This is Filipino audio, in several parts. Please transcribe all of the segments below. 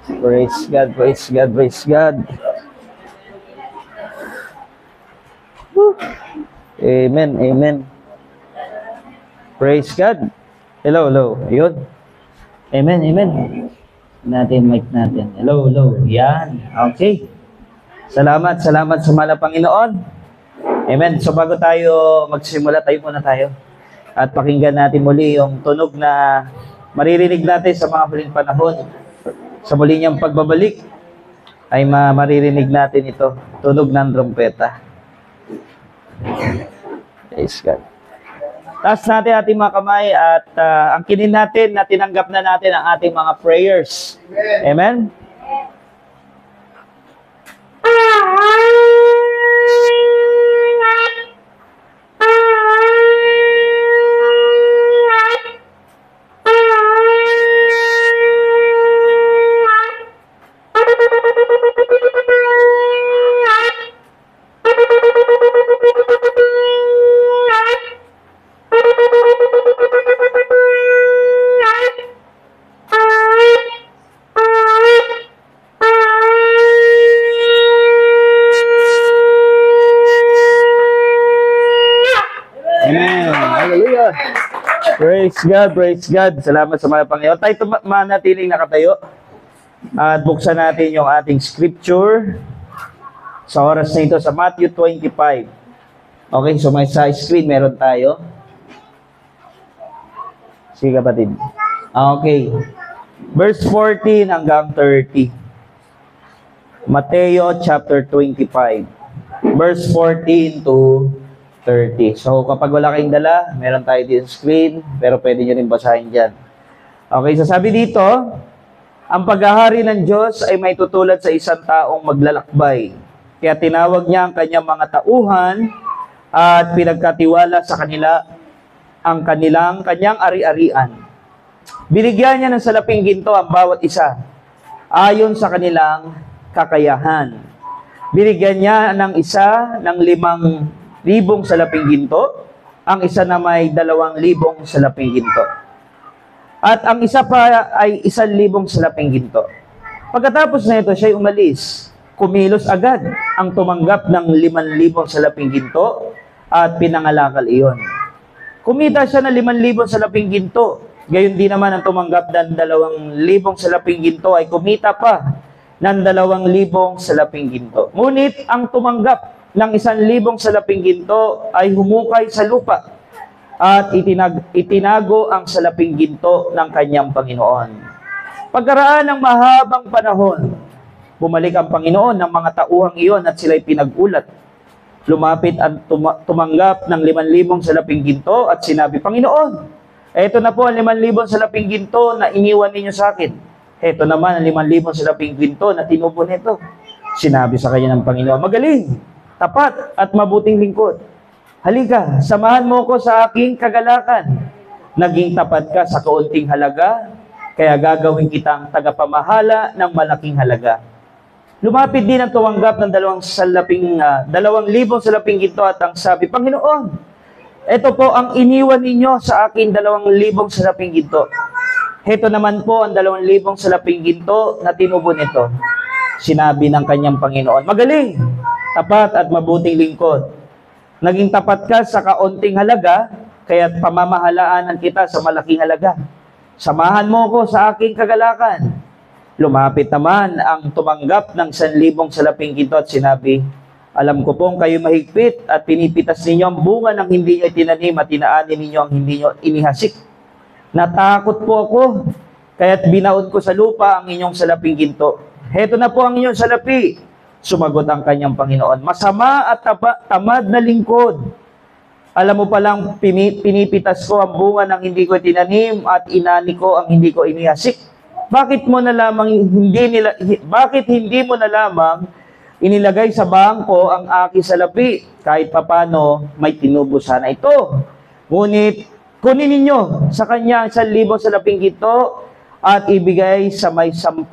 Praise God, praise God, praise God. Woo. Amen, amen. Praise God. Hello, hello. Ayun. Amen, amen. Natin, mic natin. Hello, hello. Yan. Okay. Salamat, salamat sa mahal na Panginoon. Amen. So bago tayo magsimula, tayo muna tayo. At pakinggan natin muli yung tunog na maririnig natin sa mga huling panahon. Sa muli niyang pagbabalik, ay maririnig natin ito. Tunog ng trompeta. Praise God. Taas natin ating mga kamay at angkinin natin na tinanggap na natin ang ating mga prayers. Amen? Praise God, praise God. Salamat sa mga Panginoon. Tayo manatiling nakatayo at buksan natin yung ating scripture sa oras na ito sa Matthew 25. Okay, so may sa screen meron tayo. Sige kapatid. Okay. Verse 14 hanggang 30. Mateo chapter 25. Verse 14 to 30. So, kapag wala kayong dala, meron tayo din screen, pero pwede nyo rin basahin dyan. Okay, so sabi dito, ang paghahari ng Diyos ay may tutulad sa isang taong maglalakbay. Kaya tinawag niya ang kanyang mga tauhan at pinagkatiwala sa kanila ang kanyang ari-arian. Binigyan niya ng salaping ginto ang bawat isa, ayon sa kanilang kakayahan. Binigyan niya ng isa ng 5,000 salaping ginto, ang isa na may 2,000 salaping ginto. At ang isa pa ay 1,000 salaping ginto. Pagkatapos na ito, siya'y umalis. Kumilos agad ang tumanggap ng 5,000 salaping ginto at pinangalakal iyon. Kumita siya ng 5,000 salaping ginto. Gayon din naman ang tumanggap ng 2,000 salaping ginto ay kumita pa ng 2,000 salaping ginto. Ngunit ang tumanggap ng 1,000 salaping ginto ay humukay sa lupa at itinago ang salaping ginto ng kanyang Panginoon. Pagkaraan ng mahabang panahon, bumalik ang Panginoon ng mga tauhang iyon at sila'y pinag-ulat. Lumapit at tumanggap ng 5,000 salaping ginto at sinabi, Panginoon, eto na po ang 5,000 salaping ginto na iniwan ninyo sa akin. Eto naman ang 5,000 salaping ginto na tinubo nito. Sinabi sa kanya ng Panginoon, magaling, tapat at mabuting lingkod. Halika, samahan mo ko sa aking kagalakan. Naging tapat ka sa kaunting halaga, kaya gagawin kitang tagapamahala ng malaking halaga. Lumapit din ang tumanggap ng 2,000 salaping ginto at ang sabi, Panginoon, ito po ang iniwan ninyo sa akin 2,000 salaping ginto. Heto naman po ang 2,000 salaping ginto na tinubo nito. Sinabi ng kanyang Panginoon, magaling, tapat at mabuting lingkod. Naging tapat ka sa kaunting halaga, kaya't pamamahalaan kita sa malaking halaga. Samahan mo ko sa aking kagalakan. Lumapit naman ang tumanggap ng 1,000 salaping ginto at sinabi, alam ko pong kayo mahigpit at pinipitas ninyo ang bunga ng hindi nyo itinanim at inaani ninyo ang hindi nyo inihasik. Natakot po ako, kaya't binaon ko sa lupa ang inyong salaping ginto. Heto na po ang inyong salapi. Sumagot ang kanyang Panginoon, masama at tamad na lingkod. Alam mo palang pinipitas ko ang bunga ng hindi ko tinanim at inani ko ang hindi ko inihasik. Bakit hindi mo na lamang inilagay sa bangko ang aking salapi? Kahit papano may tinubo sana ito. Ngunit kunin ninyo sa kanya 1,000 salaping ginto at ibigay sa may 10,000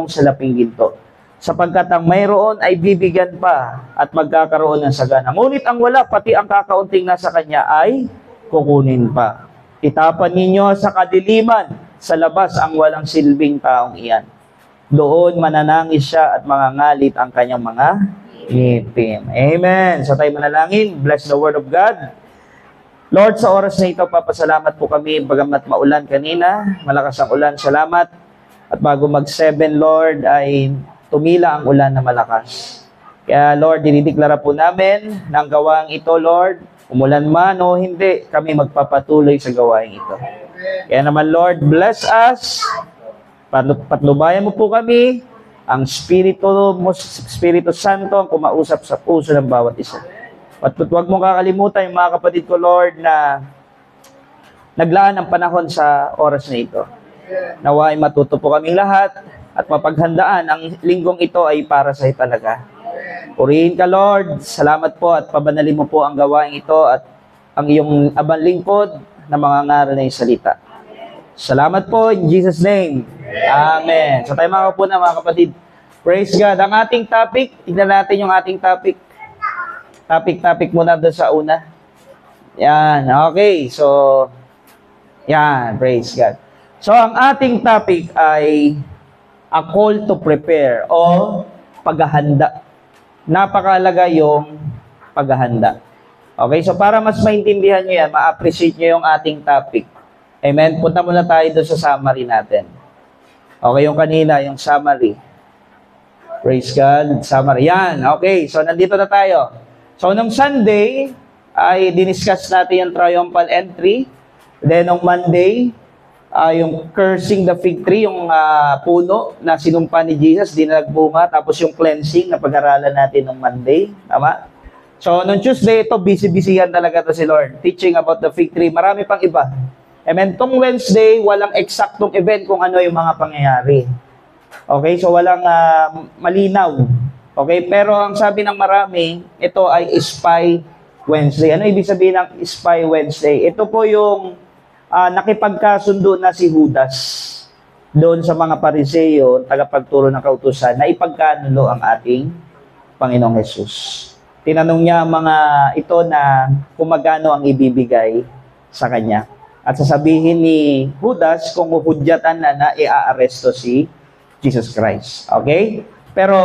salaping ginto. Sapagkat ang mayroon ay bibigyan pa at magkakaroon ng sagana. Ngunit ang wala, pati ang kakaunting nasa kanya ay kukunin pa. Itapan ninyo sa kadiliman, sa labas ang walang silbing taong iyan. Doon mananangis siya at mangangalit ang kanyang mga ngipin. Amen. So tayo manalangin. Bless the word of God. Lord, sa oras na ito, papasalamat po kami, bagamat maulan kanina, malakas ang ulan, salamat. At bago mag-7, Lord, ay tumila ang ulan na malakas. Kaya, Lord, dinideklara po namin ng gawaing ito, Lord, umulan man o hindi, kami magpapatuloy sa gawaing ito. Kaya naman, Lord, bless us, patnubayan mo po kami, ang Espiritu Santo ang kumausap sa puso ng bawat isa. At huwag mong kakalimutan yung mga kapatid ko, Lord, na naglaan ng panahon sa oras na ito. Nawa'y matuto po kaming lahat at mapaghandaan. Ang linggong ito ay para sa iyo talaga. Purihin ka, Lord. Salamat po at pabanalin mo po ang gawain ito at ang iyong abang lingkod na mga ngaral na yung salita. Salamat po in Jesus' name. Amen. So tayo mga kapuna, mga kapatid. Praise God. Ang ating topic, tignan natin yung ating topic. Topic muna doon sa una. Yan, okay. So, yan, praise God. So, ang ating topic ay a call to prepare o paghahanda. Napakahalaga yung paghahanda. Okay, so para mas maintindihan nyo yan, ma-appreciate nyo yung ating topic. Amen? Punta muna tayo doon sa summary natin. Okay, yung kanina, yung summary. Praise God, summary. Yan, okay. So, nandito na tayo. So, nung Sunday, ay diniscuss natin yung triumphal entry. Then, nung Monday, yung cursing the fig tree, yung puno na sinumpa ni Jesus, di na nagbunga. Tapos yung cleansing na pag-aralan natin nung Monday. Tama? So, nung Tuesday, ito, busy-busyhan talaga to si Lord. Teaching about the fig tree. Marami pang iba. Amen. Tong Wednesday, walang eksaktong event kung ano yung mga pangyayari. Okay? So, walang malinaw. Okay, pero ang sabi ng marami, ito ay Spy Wednesday. Ano ibig sabihin ng Spy Wednesday? Ito po yung nakipagkasundo na si Judas doon sa mga Pariseo, tagapagturo ng kautusan, na ipagkanulo ang ating Panginoong Jesus. Tinanong niya mga ito na kung magkano ang ibibigay sa kanya. At sasabihin ni Judas kung huhudyatan na i-aaresto si Jesus Christ. Okay? Pero,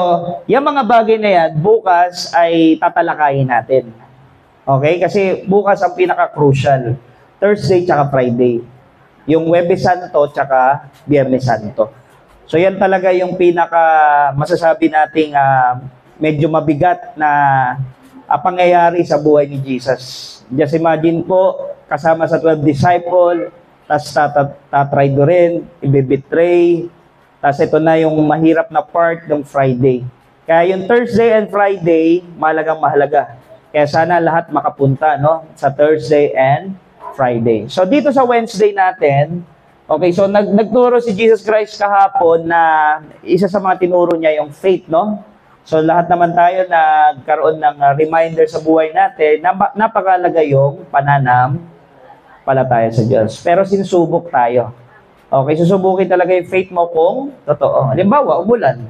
yung mga bagay na yan, bukas ay tatalakayin natin. Okay? Kasi bukas ang pinaka-crucial. Thursday tsaka Friday. Yung Huwebes Santo tsaka Biyernes Santo. So, yan talaga yung pinaka-masasabi nating medyo mabigat na pangyayari sa buhay ni Jesus. Just imagine po, kasama sa 12 disciple, tapos tatry do rin, ibibetray. Tapos ito na yung mahirap na part ng Friday. Kaya yung Thursday and Friday, mahalaga. Kaya sana lahat makapunta, no? Sa Thursday and Friday. So dito sa Wednesday natin, okay, so nagturo si Jesus Christ kahapon na isa sa mga tinuro niya yung faith, no? So lahat naman tayo nagkaroon ng reminder sa buhay natin na napakalaga yung pananampalataya sa Diyos. Pero sinusubok tayo. Okay, susubukin talaga yung faith mo kung totoo. Halimbawa, umulan.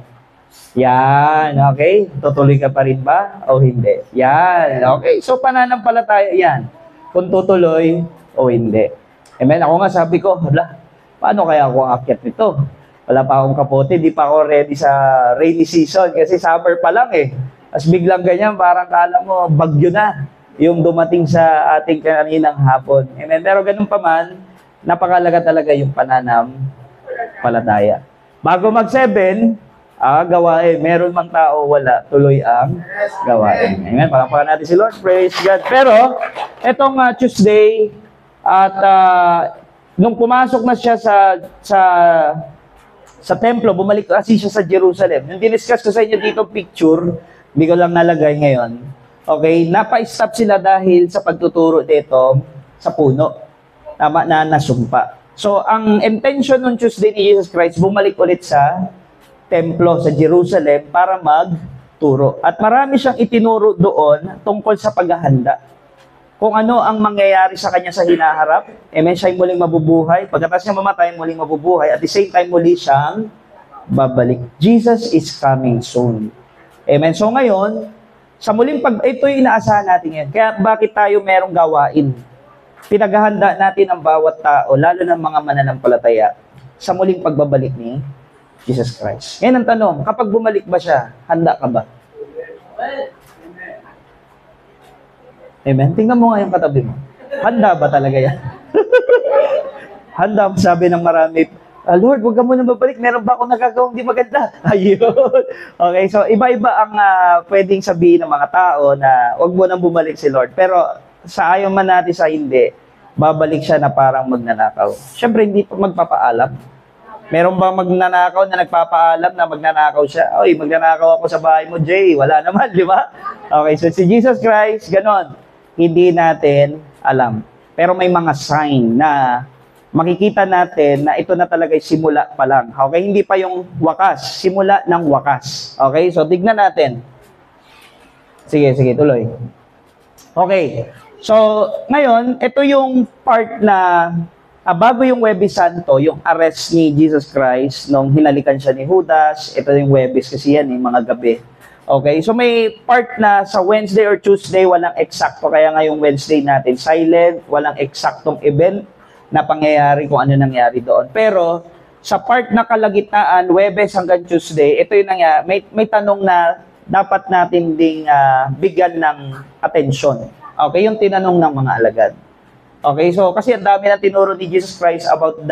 Yan, okay? Tutuloy ka pa rin ba o hindi? Yan, okay? So, pananampalataya yan. Kung tutuloy o hindi. Amen? Ako nga sabi ko, hala, paano kaya ako aakyat nito? Wala pa akong kapote, di pa ako ready sa rainy season kasi summer pa lang eh. As biglang ganyan, parang kala mo, bagyo na yung dumating sa ating kaninang hapon. Amen? Pero ganun pa man, napakalaga talaga yung pananampalataya. Bago mag-7, gawain. Meron mang tao, wala. Tuloy ang gawain. Amen. Palakpakan natin si Lord. Praise God. Pero, etong Tuesday, at nung pumasok na siya sa templo, bumalik kasi siya sa Jerusalem. Yung diniscuss ko sa inyo dito picture, hindi ko lang nalagay ngayon. Okay, napa-stop sila dahil sa pagtuturo dito sa puno. Tama na nasumpa. So, ang intention ng Tuesday ni Jesus Christ, bumalik ulit sa templo sa Jerusalem para magturo. At marami siyang itinuro doon tungkol sa paghahanda. Kung ano ang mangyayari sa kanya sa hinaharap. Amen, siya'y muling mabubuhay. Pagkatapos niya mamatay, muling mabubuhay. At the same time, muli siyang babalik. Jesus is coming soon. Amen. So ngayon, sa muling ito yung inaasahan natin yan. Kaya bakit tayo merong gawain? Pinaghahanda natin ang bawat tao, lalo ng mga mananampalataya, sa muling pagbabalik ni Jesus Christ. Ngayon ang tanong, kapag bumalik ba siya, handa ka ba? Amen? Tingnan mo nga yung katabi mo. Handa ba talaga yan? Handa, sabi ng marami, Lord, huwag ka muna babalik. Meron ba akong nagagawang di maganda? Ayun. Okay, so iba-iba ang pwedeng sabihin ng mga tao na huwag mo nang bumalik si Lord. Pero sa ayaw man natin sa hindi, babalik siya na parang magnanakaw. Siyempre, hindi pa magpapaalam. Meron ba magnanakaw na nagpapaalam na magnanakaw siya? Oy, magnanakaw ako sa bahay mo, Jay. Wala naman, di ba? Okay, so si Jesus Christ, ganon. Hindi natin alam. Pero may mga sign na makikita natin na ito na talaga ay simula pa lang. Okay, hindi pa yung wakas. Simula ng wakas. Okay, so tignan natin. Sige, tuloy. Okay, so ngayon, ito yung part na bago yung Huwebes Santo, yung arrest ni Jesus Christ nung hinalikan siya ni Judas. Ito yung Huwebes kasi yan, mga gabi. Okay, so may part na sa Wednesday or Tuesday, walang eksakto. Kaya ngayong Wednesday natin, silent, walang eksaktong event na pangyayari kung ano nangyari doon. Pero sa part na kalagitnaan, Huwebes hanggang Tuesday, ito yung nangyari. May tanong na dapat natin ding bigyan ng atensyon. Okay, yung tinanong ng mga alagad. Okay, so kasi ang dami na tinuro ni Jesus Christ about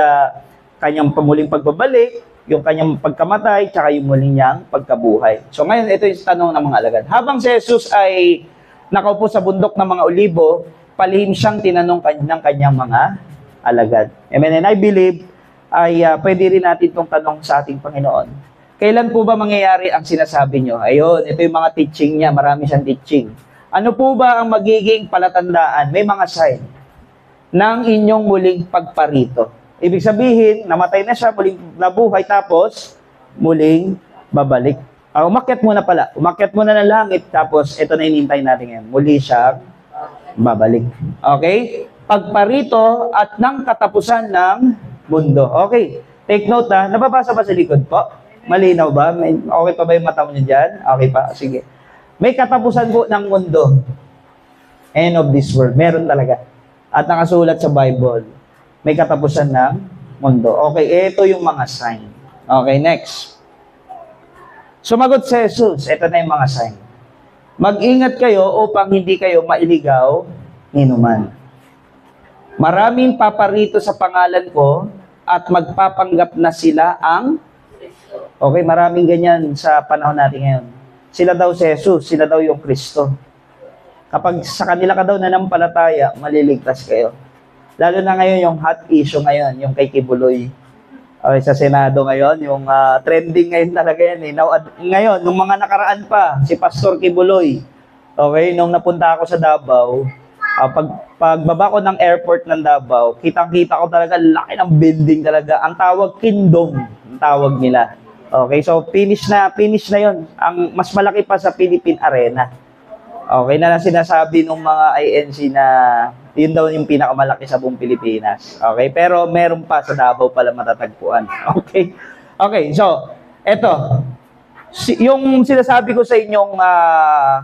kanyang pamuling pagbabalik, yung kanyang pagkamatay, tsaka yung muling niyang pagkabuhay. So ngayon, ito yung tanong ng mga alagad. Habang si Jesus ay nakaupo sa bundok ng mga olibo, palihim siyang tinanong ng kanyang mga alagad. Amen. And I believe ay pwede rin natin itong tanong sa ating Panginoon. Kailan po ba mangyayari ang sinasabi niyo? Ayun, ito yung mga teaching niya. Marami siyang teaching. Ano po ba ang magiging palatandaan? May mga sign ng inyong muling pagparito. Ibig sabihin, namatay na siya, muling nabuhay, tapos muling babalik. Umakyat muna pala. Umakyat muna ng langit, tapos ito na hinihintay natin ngayon. Muli siya babalik. Okay? Pagparito at ng katapusan ng mundo. Okay. Take note ha. Nababasa ba sa likod po? Malinaw ba? Okay pa ba yung mata mo niyo dyan? Okay pa? Sige. May katapusan po ng mundo. End of this world. Meron talaga. At nakasulat sa Bible, may katapusan ng mundo. Okay, ito yung mga sign. Okay, next. Sumagot si Jesus, ito na yung mga sign. Mag-ingat kayo upang hindi kayo mailigaw ninuman. Maraming paparito sa pangalan ko at magpapanggap na sila ang... Okay, maraming ganyan sa panahon natin ngayon. Sila daw si Jesus, sila daw yung Kristo. Kapag sa kanila ka daw nanampalataya, maliligtas kayo. Lalo na ngayon yung hot issue ngayon, yung kay Kibuloy. Okay, sa Senado ngayon, yung trending ngayon talaga yan. Ngayon, nung mga nakaraan pa, si Pastor Kibuloy, okay, nung napunta ako sa Davao, pagbaba ko ng airport ng Davao, kitang-kita ko talaga, laki ng building talaga. Ang tawag, Kingdom, ang tawag nila. Okay, so finish na yon. Ang mas malaki pa sa Philippine Arena. Okay na sinasabi ng mga INC na yun daw yung pinakamalaki sa buong Pilipinas. Okay, pero meron pa sa Davao pala matatagpuan. Okay, okay, so eto, yung sinasabi ko sa inyong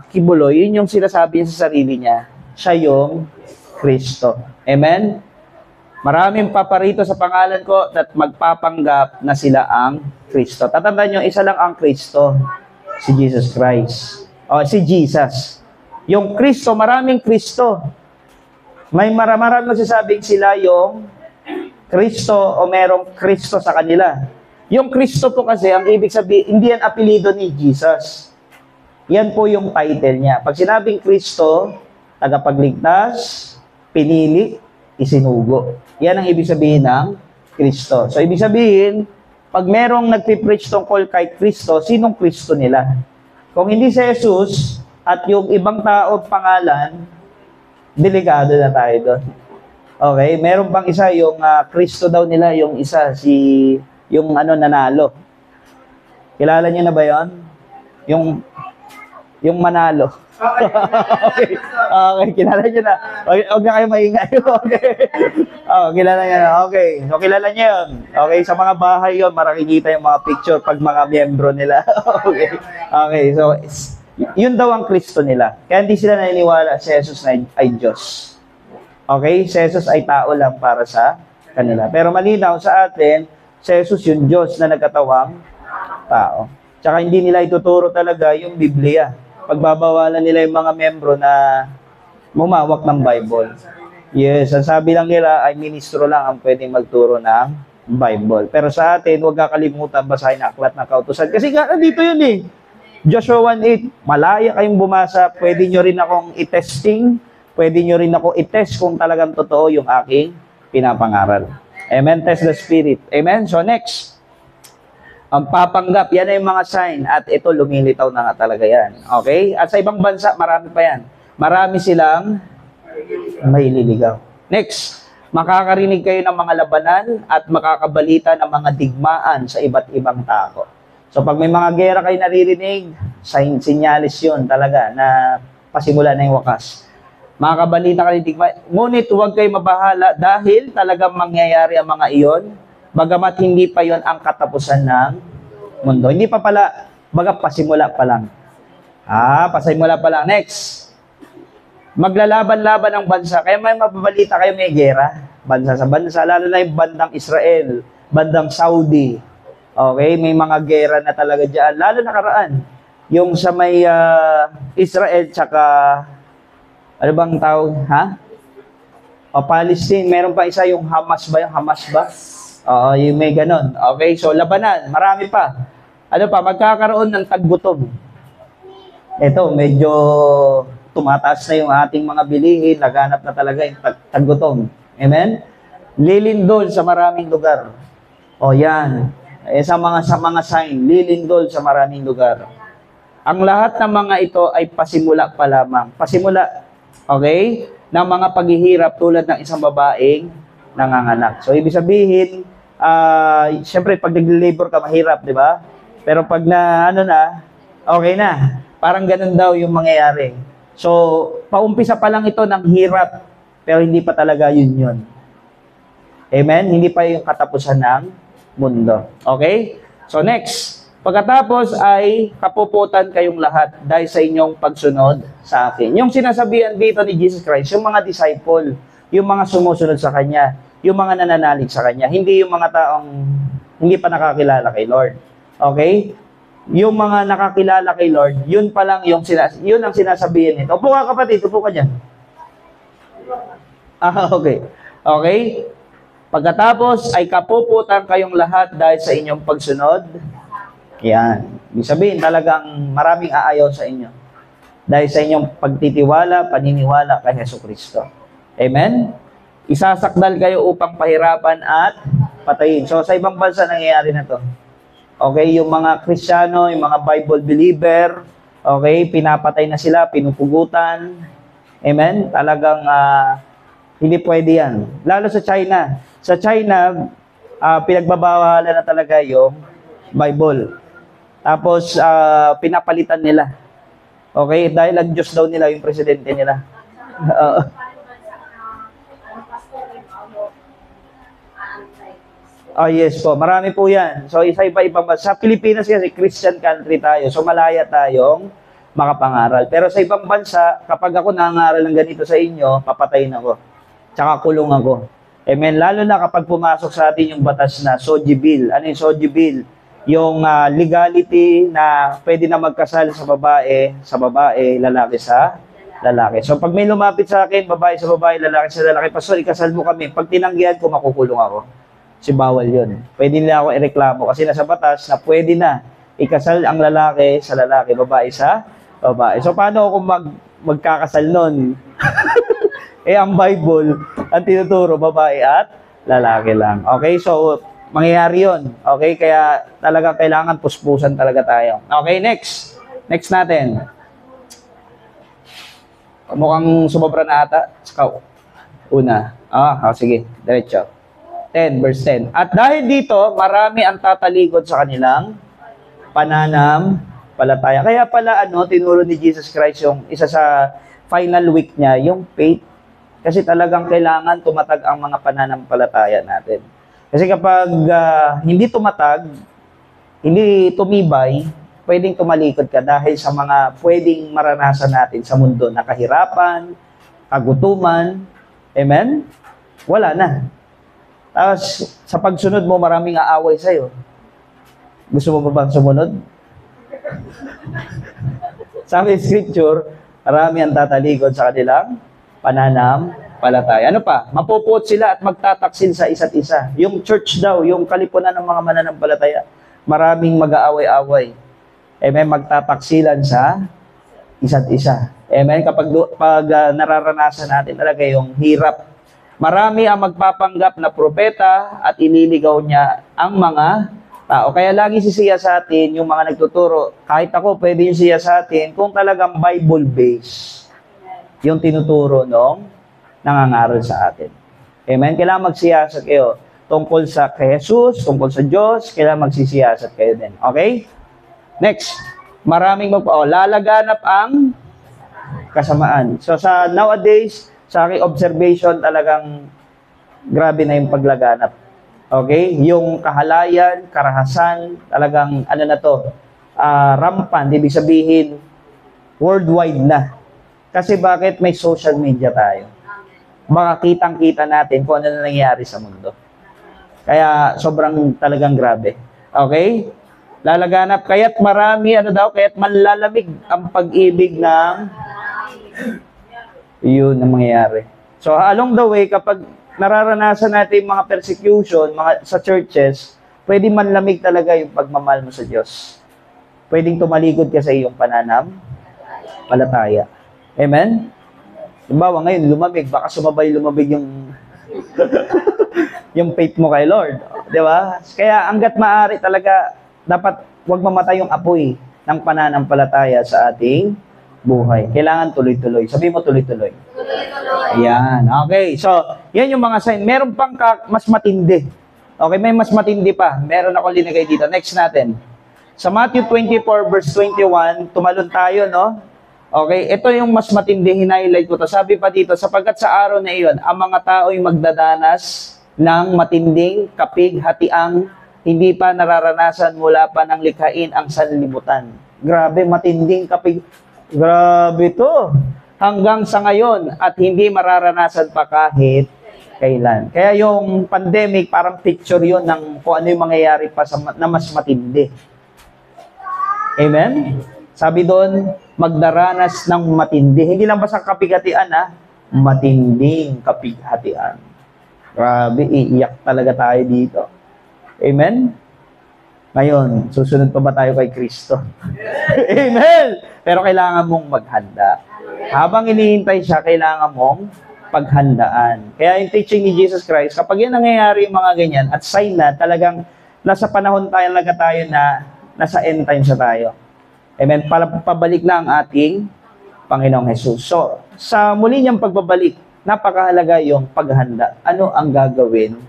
Kibuloy, yun yung sinasabi niya sa sarili niya. Siya yung Kristo. Amen? Maraming paparito sa pangalan ko at magpapanggap na sila ang Kristo. Tatandaan nyo, isa lang ang Kristo, si Jesus Christ. O, si Jesus. Yung Kristo, maraming Kristo. May maraming magsasabing sila yung Kristo o merong Kristo sa kanila. Yung Kristo po kasi, ang ibig sabihin, hindi yan apelido ni Jesus. Yan po yung title niya. Pag sinabing Kristo, tagapagligtas, pinili, isinugo. Yan ang ibig sabihin ng Kristo. So, ibig sabihin, pag merong nagpipreach tungkol kay Kristo, sinong Kristo nila? Kung hindi si Jesus, at yung ibang tao pangalan, delikado na tayo doon. Okay, meron pang isa, yung Kristo daw nila, yung isa, yung nanalo. Kilala niyo na ba yon? Yung manalo. Okay, okay, kilala niyo na. Okay, huwag na kayo maingay. Okay. Kilala niyo na. Okay, so kilala niyo yun. Okay, sa mga bahay yun, makikita yung mga picture pag mga miyembro nila. Okay, okay, so yun daw ang Kristo nila. Kaya hindi sila naniniwala si Jesus ay Diyos. Okay? Si Jesus ay tao lang para sa kanila. Pero malinaw sa atin, si Jesus yung Diyos na nagkatawang tao. Tsaka hindi nila ituturo talaga yung Biblia. Pagbabawalan nila yung mga membro na lumawak ng Bible. Yes, ang sabi lang nila ay ministro lang ang pwedeng magturo ng Bible. Pero sa atin, huwag kakalimutan basahin ang aklat ng kautusan. Kasi dito yun eh. Joshua 1:8, malaya kayong bumasa, pwede nyo rin akong i-testing, pwede nyo rin ako i-test kung talagang totoo yung aking pinapangaral. Amen? Test the Spirit. Amen? So next, ang papanggap, yan ay yung mga sign at ito lumilitaw na nga talaga yan. Okay? At sa ibang bansa, marami pa yan. Marami silang may liligaw. Next, makakarinig kayo ng mga labanan at makakabalita ng mga digmaan sa iba't ibang tao. So pag may mga gera kayo naririnig, sinyalis yun talaga na pasimula na yung wakas. Makakabalita kayo ng digmaan. Ngunit huwag kayo mabahala dahil talagang mangyayari ang mga iyon, bagamat hindi pa yon ang katapusan ng mundo. Hindi pa pala, baga pasimula pa lang. Pasimula pa lang. Next, maglalaban-laban ang bansa. Kaya may mababalita kayo may gera. Bansa sa bansa, lalo na yung bandang Israel, bandang Saudi. Okay, may mga gera na talaga dyan. Lalo nakaraan. Yung sa may Israel, tsaka, ano bang tawag, Palestine. Meron pa isa yung Hamas ba? Yung Hamas ba? Yung may ganon. Okay, so labanan. Marami pa. Ano pa, magkakaroon ng taggutom. Ito, medyo tumataas na yung ating mga bilihin. Laganap na talaga yung taggutom. Amen? Lilindol sa maraming lugar. Yan. Sa mga sign, lilindol sa maraming lugar. Ang lahat ng mga ito ay pasimula pa lamang. Pasimula, okay, ng mga paghihirap tulad ng isang babaeng nanganganak. So, ibig sabihin, siyempre, pag nag-labor ka, mahirap, di ba? Pero pag okay na. Parang ganun daw yung mangyayari. So, paumpisa pa lang ito ng hirap, pero hindi pa talaga yun. Amen? Hindi pa yung katapusan ng mundo. Okay? So next, pagkatapos ay kapuputan kayong lahat dahil sa inyong pagsunod sa akin. Yung sinasabihan dito ni Jesus Christ, yung mga disciple, yung mga sumusunod sa Kanya, yung mga nananalig sa Kanya, hindi yung mga taong hindi pa nakakilala kay Lord. Okay? Yung mga nakakilala kay Lord, yun pa lang yun ang sinasabihan nito. Upo ka kapatid, upo ka dyan. Okay. Okay? Pagkatapos ay kapuputan kayong lahat dahil sa inyong pagsunod. Yan. Ibig sabihin talagang maraming aayaw sa inyo. Dahil sa inyong pagtitiwala, paniniwala kay Jesucristo. Amen? Isasakdal kayo upang pahirapan at patayin. So sa ibang bansa nangyayari na to. Okay, yung mga Kristiyano, yung mga Bible believer, okay, pinapatay na sila, pinupugutan. Amen? Talagang hindi pwede yan. Lalo sa China. Sa China, pinagbabawalan na talaga yung Bible. Tapos, pinapalitan nila. Okay? Dahil ang Diyos daw nila, yung presidente nila. Yes po. Marami po yan. So, iba-ibang bansa. Sa Pilipinas kasi, Christian country tayo. So, malaya tayong makapangaral. Pero sa ibang bansa, kapag ako nangaral ng ganito sa inyo, papatayin ako. Tsaka kulong ako. Amen. Lalo na kapag pumasok sa atin yung batas na Soji Bill. Ano yung Soji Bill? Yung legality na pwede na magkasal sa babae, lalaki sa lalaki. So pag may lumapit sa akin, babae sa babae, lalaki sa lalaki, pastor, ikasal mo kami. Pag tinanggihan ko, makukulong ako. Kasi bawal yun. Pwede nila ako ireklamo kasi nasa batas na pwede na ikasal ang lalaki sa lalaki, babae sa babae. So paano ako magkakasal nun? Ang Bible, ang tinuturo, babae at lalaki lang. Okay, so, mangyayari yun. Okay, kaya talaga kailangan puspusan talaga tayo. Okay, next. Next natin. Mukhang sumobra na ata. Una. Sige, diretso. 10, verse 10. At dahil dito, marami ang tatalikod sa kanilang pananampalataya. Kaya pala, tinuro ni Jesus Christ yung isa sa final week niya, yung faith. Kasi talagang kailangan tumatag ang mga pananampalataya natin. Kasi kapag hindi tumatag, hindi tumibay, pwedeng tumalikod ka dahil sa mga pwedeng maranasan natin sa mundo na kahirapan, kagutuman, amen? Wala na. Tapos, sa pagsunod mo, maraming aaway sa'yo. Gusto mo ba bang sumunod? Sabi ng scripture, marami ang tatalikod sa kanilang pananampalataya. Ano pa? Mapuput sila at magtataksil sa isa't isa. Yung church daw, yung kalipunan ng mga mananampalataya, maraming mag-aaway-away. Amen? Magtataksilan sa isa't isa. Amen? Kapag nararanasan natin talaga yung hirap, marami ang magpapanggap na propeta at ililigaw niya ang mga tao. Kaya lagi sisiya sa atin yung mga nagtuturo. Kahit ako, pwede yung siya sa atin kung talagang Bible-based yung tinuturo nung nangangaral sa atin. Amen? Kailangan magsiyasat kayo tungkol sa kay Jesus, tungkol sa Diyos, kailangan magsisiyasat kayo din. Okay? Next. Maraming lalaganap ang kasamaan. So sa nowadays, sa aking observation, talagang grabe na yung paglaganap. Okay? Yung kahalayan, karahasan, talagang ano na to, rampant, ibig sabihin, worldwide na. Kasi bakit may social media tayo? Makakitang-kita natin kung ano na nangyayari sa mundo. Kaya sobrang talagang grabe. Okay? Lalaganap, kaya't marami, kaya't manlalamig ang pag-ibig ng yun ang mangyayari. So, along the way, kapag nararanasan natin mga persecution sa churches, pwede manlamig talaga yung pagmamahal mo sa Diyos. Pwedeng tumalikod ka sa iyong pananampalataya. Amen? Halimbawa, ngayon, lumamig, baka lumabig yung yung faith mo kay Lord. Di ba? Kaya hanggat maaari talaga, dapat huwag mamatay yung apoy ng pananampalataya sa ating buhay. Kailangan tuloy-tuloy. Sabi mo tuloy-tuloy. Tuloy-tuloy. Ayan. Okay. So, yan yung mga sign. Meron pang mas matindi. Okay, may mas matindi pa. Meron ako linagay dito. Next natin. Sa Matthew 24 verse 21, tumalon tayo, no? Okay, ito yung mas matindi. Hinighlight ko to. Sabi pa dito, sapagkat sa araw na iyon, ang mga tao'y magdadanas ng matinding kapighatiang hindi pa nararanasan mula pa ng likhain ang sanlibutan. Grabe, matinding grabe to. Hanggang sa ngayon at hindi mararanasan pa kahit kailan. Kaya yung pandemic, parang picture yun ng kung ano yung mangyayari pa na mas matindi. Amen? Sabi doon, magdaranas ng matindi. Hindi lang basta kapighatian, matinding kapighatian. Grabe, iiyak talaga tayo dito. Amen? Ngayon, susunod pa ba tayo kay Kristo? Amen! Pero kailangan mong maghanda. Habang inihintay siya, kailangan mong paghandaan. Kaya yung teaching ni Jesus Christ, kapag yan nangyayari yung mga ganyan, at sign na talagang nasa panahon talaga tayo na nasa end times na tayo. Amen? Pabalik na ang ating Panginoong Jesus. So, sa muli niyang pagbabalik, napakahalaga yung paghanda. Ano ang gagawin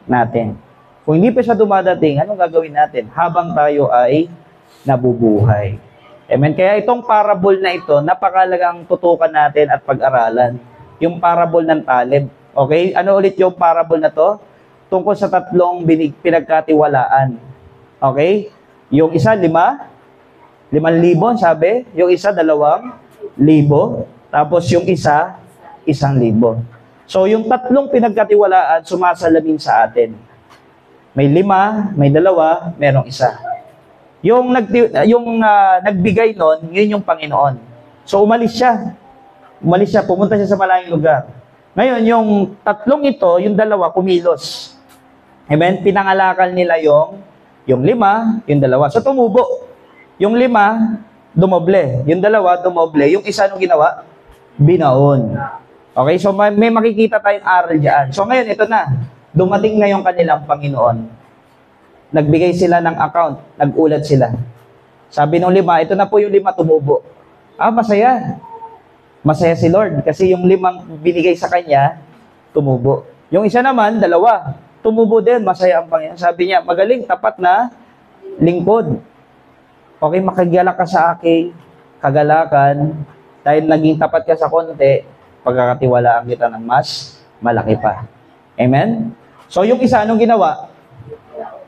natin? Kung hindi pa siya dumadating, anong gagawin natin habang tayo ay nabubuhay? Amen? Kaya itong parable na ito, napakahalagang tutukan natin at pag-aralan. Yung parable ng talib. Okay? Ano ulit yung parable na to? Tungkol sa tatlong pinagkatiwalaan. Okay? Yung isa, 5,000 sabi. Yung isa, 2,000. Tapos yung isa, 1,000. So, yung tatlong pinagkatiwalaan, sumasalamin sa atin. May 5, may 2, merong 1. Yung nagbigay nun, yun yung Panginoon. So, umalis siya. Pumunta siya sa malayong lugar. Ngayon, yung tatlong ito, yung 2, kumilos. Amen? Pinangalakal nila yung 5, yung 2. So, tumubo. Yung 5, dumoble. Yung 2, dumoble. Yung 1, anong ginawa? Binaon. Okay? So, may makikita tayong aral dyan. So, ngayon, ito na. Dumating na yung kanilang Panginoon. Nagbigay sila ng account. Nagulat sila. Sabi ng 5, ito na po yung 5 tumubo. Masaya. Masaya si Lord. Kasi yung 5 binigay sa kanya, tumubo. Yung isa naman, 2. Tumubo din. Masaya ang Panginoon. Sabi niya, magaling, tapat na lingkod. Okay, makagalak ka sa akin. Kagalakan. Dahil naging tapat ka sa konti, pagkakatiwalaan kita ng mas malaki pa. Amen? So, yung isa, anong ginawa?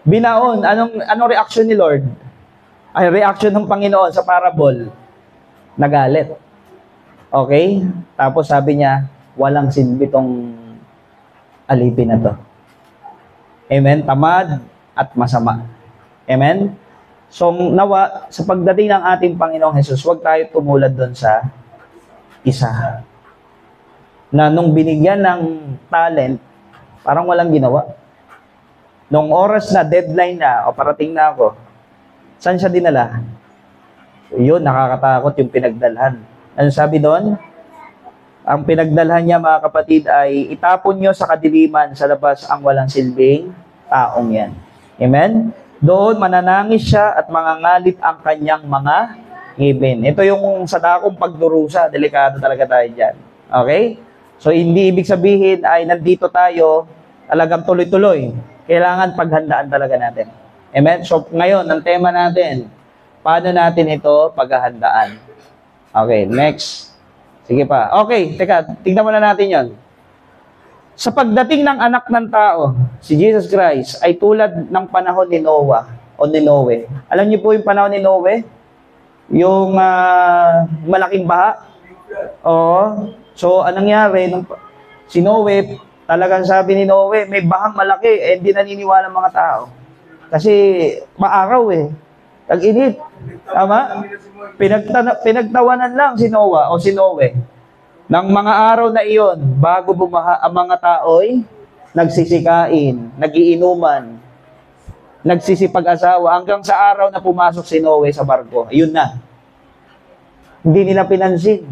Binaon. Anong reaction ni Lord? Ay, reaction ng Panginoon sa parable. Nagalit. Okay? Tapos sabi niya, walang silbi tong alipin na to. Amen? Tamad at masama. Amen? So, nawa, sa pagdating ng ating Panginoong Hesus, huwag tayo tumulad doon sa isa. Na nung binigyan ng talent, parang walang ginawa. Nung oras na, deadline na, o parating na ako, saan siya dinala? Yun, nakakatakot yung pinagdalhan. Ano sabi doon? Ang pinagdalhan niya, mga kapatid, ay itapon nyo sa kadiliman sa labas ang walang silbing taong yan. Amen? Doon mananangis siya at mangangalit ang kanyang mga ngipin. Ito yung sa dakong pagdurusa. Delikado talaga tayo dyan. Okay? So, hindi ibig sabihin ay nandito tayo talagang tuloy-tuloy. Kailangan paghandaan talaga natin. Amen? So, ngayon, ang tema natin, paano natin ito paghahandaan? Okay, next. Sige pa. Okay, teka, tignan muna natin yon. Sa pagdating ng anak ng tao, si Jesus Christ ay tulad ng panahon ni Noah o ni Noe. Alam niyo po yung panahon ni Noe? Yung malaking baha? Oo. So, anong nangyari? Si Noe, talagang sabi ni Noe, may bahang malaki, eh, hindi naniniwala ng mga tao. Kasi maaraw eh. Tag-init. Tama? Pinagtawanan lang si Noah o si Noe. Nang mga araw na iyon, bago bumaha ang mga tao'y nagsisikain, nagiinuman, nagsisipag-asawa, hanggang sa araw na pumasok si Noe sa barko. Ayun na. Hindi nila pinansin.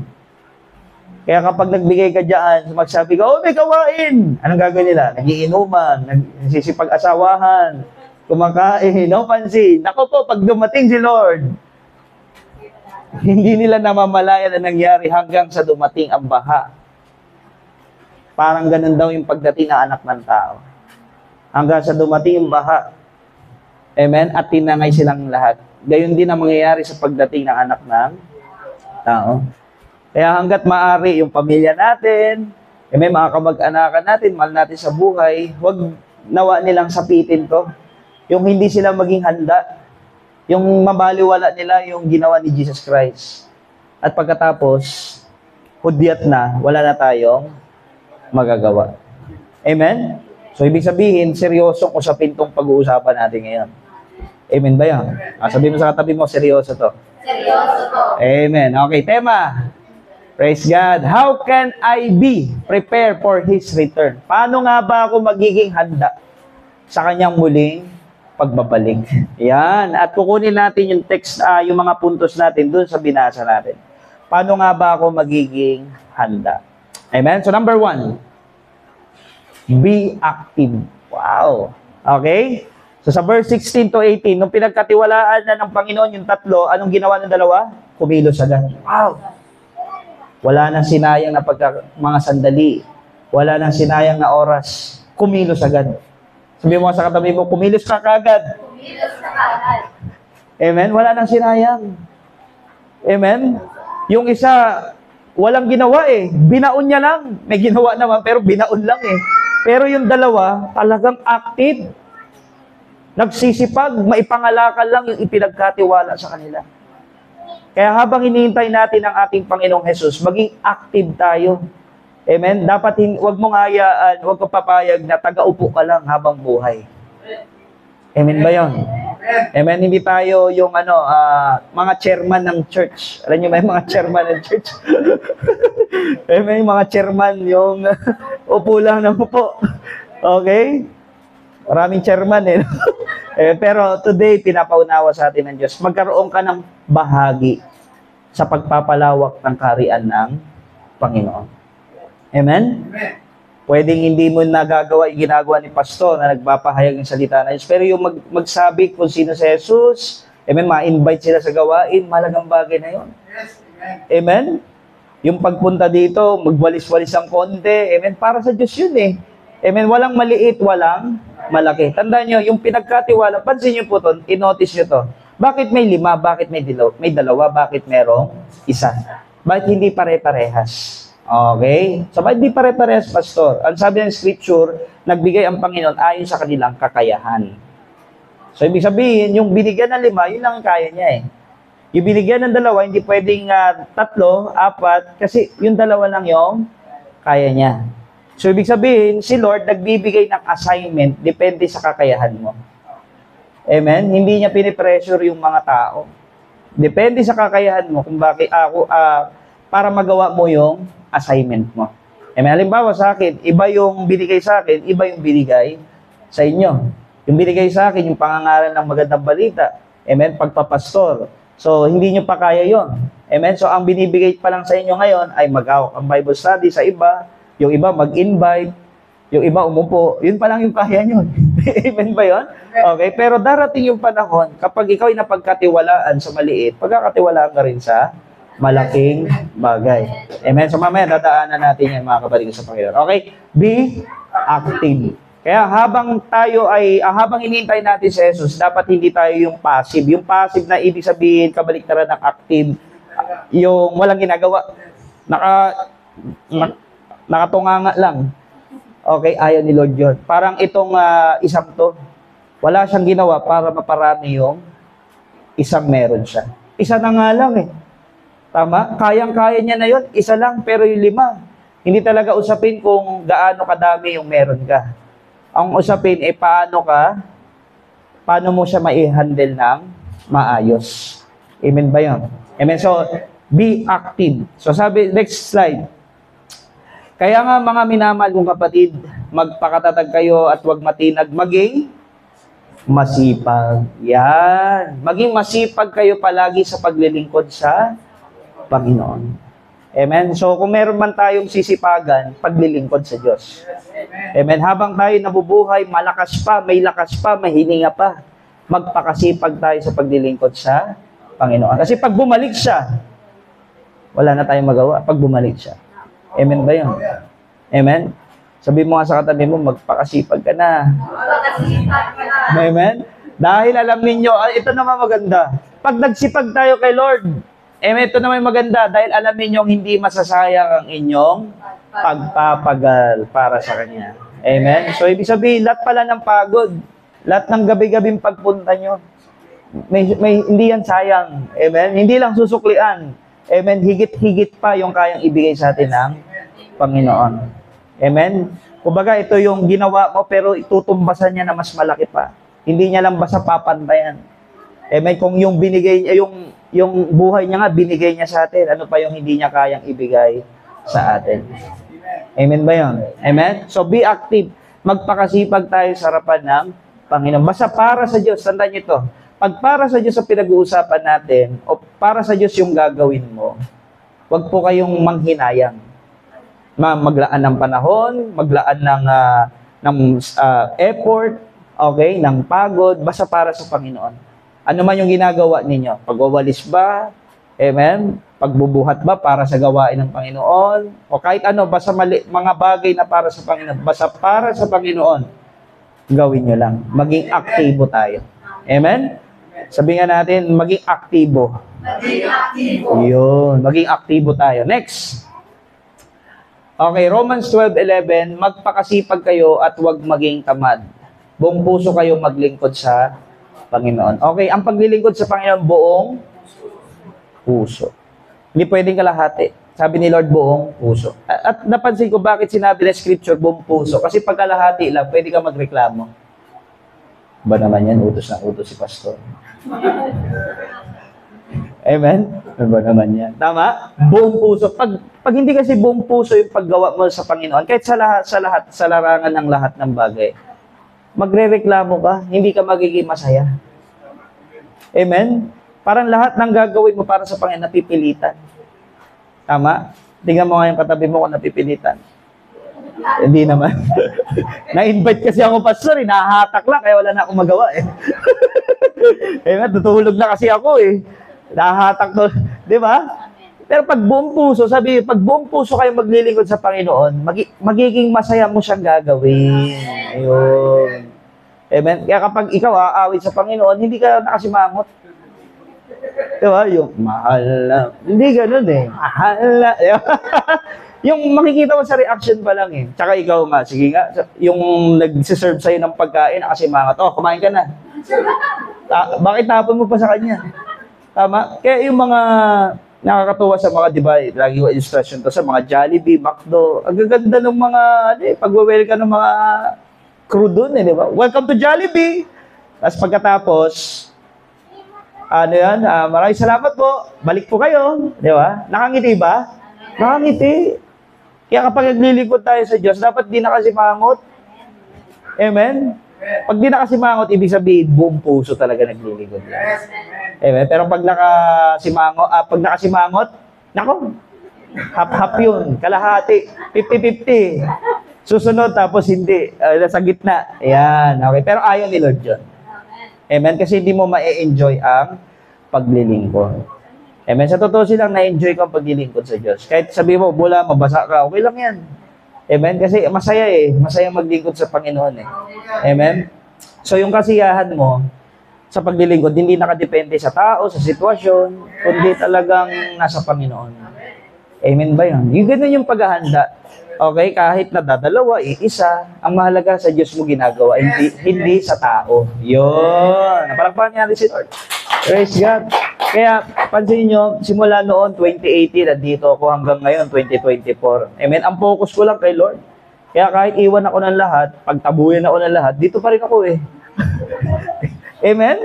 Kaya kapag nagbigay ka dyan, magsabi ka, oh, may kawain! Anong gagawin nila? Nagiinuman, nagsisipag-asawahan, kumakain, no pansin. Ako po, pag dumating si Lord, hindi nila namamalayan na nangyari hanggang sa dumating ang baha. Parang ganun daw yung pagdating ng anak ng tao. Hanggang sa dumating yung baha. Amen? At tinangay silang lahat. Gayon din ang mangyayari sa pagdating ng anak ng tao. Kaya hanggat maaari yung pamilya natin, amen, mga kamag-anakan natin, mahal natin sa buhay, huwag nawa nilang sapitin to. Yung hindi sila maging handa, yung mabaliwala nila yung ginawa ni Jesus Christ. At pagkatapos, hudyat na, wala na tayong magagawa. Amen? So, ibig sabihin, seryosong usapin tong pag-uusapan natin ngayon. Amen ba yan? Sabihin mo sa katabi mo, seryoso to. Seryoso to. Amen. Okay, tema. Praise God. How can I be prepared for His return? Paano nga ba ako magiging handa sa kanyang muling pagbabalik? Yan. At kukunin natin yung text, yung mga puntos natin dun sa binasa natin. Paano nga ba ako magiging handa? Amen? So, number 1, be active. Wow. Okay? So, sa verse 16 to 18, nung pinagkatiwalaan na ng Panginoon yung tatlo, anong ginawa ng dalawa? Kumilos agad. Wow. Wala nang sinayang na mga sandali. Wala nang sinayang na oras. Kumilos agad. Sabi mo sa katabi mo, kumilos ka kagad. Kumilos ka kagad. Amen? Wala nang sinayang. Amen? Yung isa, walang ginawa eh. Binaon niya lang. May ginawa naman, pero binaon lang eh. Pero yung dalawa, talagang active. Nagsisipag, maipangalakal lang yung ipinagkatiwala sa kanila. Kaya habang hinihintay natin ang ating Panginoong Hesus, maging active tayo. Amen? Dapat wag mong hayaan, wag kang papayag na taga-upo ka lang habang buhay. Amen ba yun? Amen? Hindi tayo yung mga chairman ng church. Alam niyo ba yung mga chairman ng church? Amen? Yung mga chairman, yung upo lang ng upo. Okay? Maraming chairman eh. Pero today, pinapaunawa sa atin ng Diyos. Magkaroon ka ng bahagi sa pagpapalawak ng kaharian ng Panginoon. Amen? Amen. Pwedeng hindi mo nagagawa yung ginagawa ni Pastor na nagpapahayag ng salita ng Diyos. Pero yung magsabi kung sino si Jesus, amen, ma-invite sila sa gawain, malagang bagay na yun. Yes, amen. Amen? Yung pagpunta dito, magwalis-walis ang konti, amen, para sa Diyos yun eh. Amen, walang maliit, walang malaki. Tandaan nyo, yung pinagkatiwala, pansin nyo po ito, inotice nyo to. Bakit may 5? Bakit may 2? Bakit merong 1? Bakit hindi pare-parehas? Okay? So, bakit hindi pare-parehas, Pastor? Ang sabi ng Scripture, nagbigay ang Panginoon ayon sa kanilang kakayahan. So, ibig sabihin, yung binigyan ng 5, yun lang ang kaya niya eh. Yung binigyan ng 2, hindi pwedeng 3, 4, kasi yung 2 lang yung kaya niya. So, ibig sabihin, si Lord nagbibigay ng assignment depende sa kakayahan mo. Amen? Hindi niya pinipressure yung mga tao. Depende sa kakayahan mo kung bakit para magawa mo yung assignment mo. Amen? Halimbawa sa akin, iba yung binigay sa akin, iba yung binigay sa inyo. Yung binigay sa akin, yung pangangaral ng magandang balita. Amen? Pagpapastor. So, hindi nyo pa kaya yon. Amen? So, ang binibigay pa lang sa inyo ngayon ay mag-hawak ang Bible study sa iba, yung iba mag-invite, yung iba umupo. Yun pa lang yung kaya nyo. Amen ba yun? Okay, pero darating yung panahon, kapag ikaw ay napagkatiwalaan sa maliit, pagkakatiwalaan ka rin sa malaking bagay. Amen? So, mamaya dadaanan natin yan, mga kapatid sa Panginoon. Okay? Be active. Kaya habang tayo ay, habang hinihintay natin si Jesus, dapat hindi tayo yung passive. Yung passive na ibig sabihin, kabaliktaran ng active, yung walang ginagawa, nakatunganga lang. Okay, ayaw ni Lord yun. Parang itong isang to, wala siyang ginawa para maparami yung isang meron siya. Isa na nga lang eh. Tama? Kayang-kaya niya na yun, isa lang, pero yung 5. Hindi talaga usapin kung gaano kadami yung meron ka. Ang usapin ay paano mo siya mai-handle ng maayos. Amen ba yun? Amen. So, be active. So, sabi, next slide. Kaya nga mga minamahal kong kapatid, magpakatatag kayo at huwag matinag, maging masipag. Yan. Maging masipag kayo palagi sa paglilingkod sa Panginoon. Amen. So, kung meron man tayong sisipagan, paglilingkod sa Diyos. Amen. Habang tayo nabubuhay, malakas pa, may hininga pa, magpakasipag tayo sa paglilingkod sa Panginoon. Kasi pag bumalik siya, wala na tayong magawa pag bumalik siya. Amen ba yun? Amen? Sabi mo nga sa katabi mo, magpakasipag ka na. Magpakasipag ka na. Amen? Dahil alam ninyo, ito naman maganda. Pag nagsipag tayo kay Lord, amen, ito naman maganda. Dahil alam ninyo, hindi masasayang ang inyong pagpapagal para sa Kanya. Amen? So, ibig sabihin, lahat pala ng pagod, lahat ng gabi-gabing pagpunta nyo, hindi yan sayang. Amen? Hindi lang susuklian. Amen? Higit-higit pa yung kayang ibigay sa atin ng Panginoon. Amen? Kumbaga, ito yung ginawa mo, pero itutumbasan niya na mas malaki pa. Hindi niya lang basta papantayan. Amen? Kung yung binigay niya, yung buhay niya nga, binigay niya sa atin, ano pa yung hindi niya kayang ibigay sa atin? Amen ba yun? Amen? So, be active. Magpakasipag tayo sa harapan ng Panginoon. Basta para sa Diyos, tandaan niyo ito. Pag para sa Diyos ang pinag-uusapan natin, o para sa Diyos yung gagawin mo, huwag po kayong manghinayang. Maglaan ng panahon, maglaan ng effort, okay, ng pagod, basta para sa Panginoon. Ano man yung ginagawa ninyo? Pagwawalis ba? Amen? Pagbubuhat ba para sa gawain ng Panginoon? O kahit ano, basta mga bagay na para sa Panginoon, basta para sa Panginoon, gawin nyo lang. Maging aktibo tayo. Amen? Sabi nga natin, maging aktibo. Maging aktibo. Yun, maging aktibo tayo. Next. Okay, Romans 12:11, magpakasipag kayo at huwag maging tamad. Buong puso kayo maglingkod sa Panginoon. Okay, ang paglilingkod sa Panginoon, buong puso. Hindi pwedeng kalahati. Sabi ni Lord, buong puso. At napansin ko bakit sinabi ng Scripture, buong puso. Kasi pag kalahati lang, pwede ka magreklamo. Ba naman yan, utos na utos si Pastor. Amen? Ano ba naman yan? Tama? Buong puso. Pag hindi kasi buong puso yung paggawa mo sa Panginoon, kahit sa larangan ng lahat ng bagay, magrereklamo ka, hindi ka magiging masaya. Amen? Parang lahat ng gagawin mo para sa Panginoon, napipilitan. Tama? Tingnan mo nga yung katabi mo kung napipilitan. Hindi naman. Na-invite kasi ako, Pastor, nahahatak lang, kaya wala na akong magawa eh. Amen? Tutulog na kasi ako eh. Nahahatak to. Di ba? Pero pag buong puso, sabi, pag buong puso kayo maglilingkod sa Panginoon, magiging masaya mo siyang gagawin. Ayun. Amen? Kaya kapag ikaw aawit sa Panginoon, hindi ka nakasimangot. Di ba? Yung mahal na. Hindi ganun eh. Mahal na. Yung makikita mo sa reaction pa lang eh. Tsaka ikaw nga, sige nga, yung nag-serve sa'yo ng pagkain, nakasimangot, oh, kumain ka na. Bakit tapon mo pa sa kanya? Tama? Kaya yung mga nakakatuwa sa mga, di ba, lagi ko illustration to sa mga Jollibee, McDo, ang gaganda ng mga, pag-welcome ng mga crew doon, di ba? Welcome to Jollibee! Tapos pagkatapos, ano yan, maraming salamat po. Balik po kayo. Di ba? Nakangiti ba? Nakangiti. Kaya kapag naglilingkod tayo sa Diyos, dapat di nakasimangot. Amen? Pag di nakasimangot, ibig sabihin, buong puso talaga naglilingkod. Amen? Pero pag nakasimangot, nako, hap-hap yun, kalahati, 50-50. Susunod, tapos hindi, sa gitna. Ayan, okay. Pero ayaw ni Lord yun. Amen? Kasi hindi mo ma-enjoy ang paglilingkod. Amen? Sa totoo silang na-enjoy ko ang paglilingkod sa Diyos. Kahit sabi mo, bula, mabasa ka, okay lang yan. Amen? Kasi masaya eh. Masaya maglingkod sa Panginoon eh. Amen? So yung kasiyahan mo sa paglilingkod, hindi nakadepende sa tao, sa sitwasyon, kundi talagang nasa Panginoon. Amen ba yun? Yung ganun yung paghahanda. Okay? Kahit nadadalawa, iisa, ang mahalaga sa Diyos mo ginagawa, hindi sa tao. Yun. Napalakpakan niya si Lord. Praise God. Kaya, pansin nyo, simula noon, 2018, nandito ako hanggang ngayon, 2024. Amen? Ang focus ko lang kay Lord. Kaya kahit iwan ako ng lahat, pagtabuyan ako ng lahat, dito pa rin ako eh. Amen?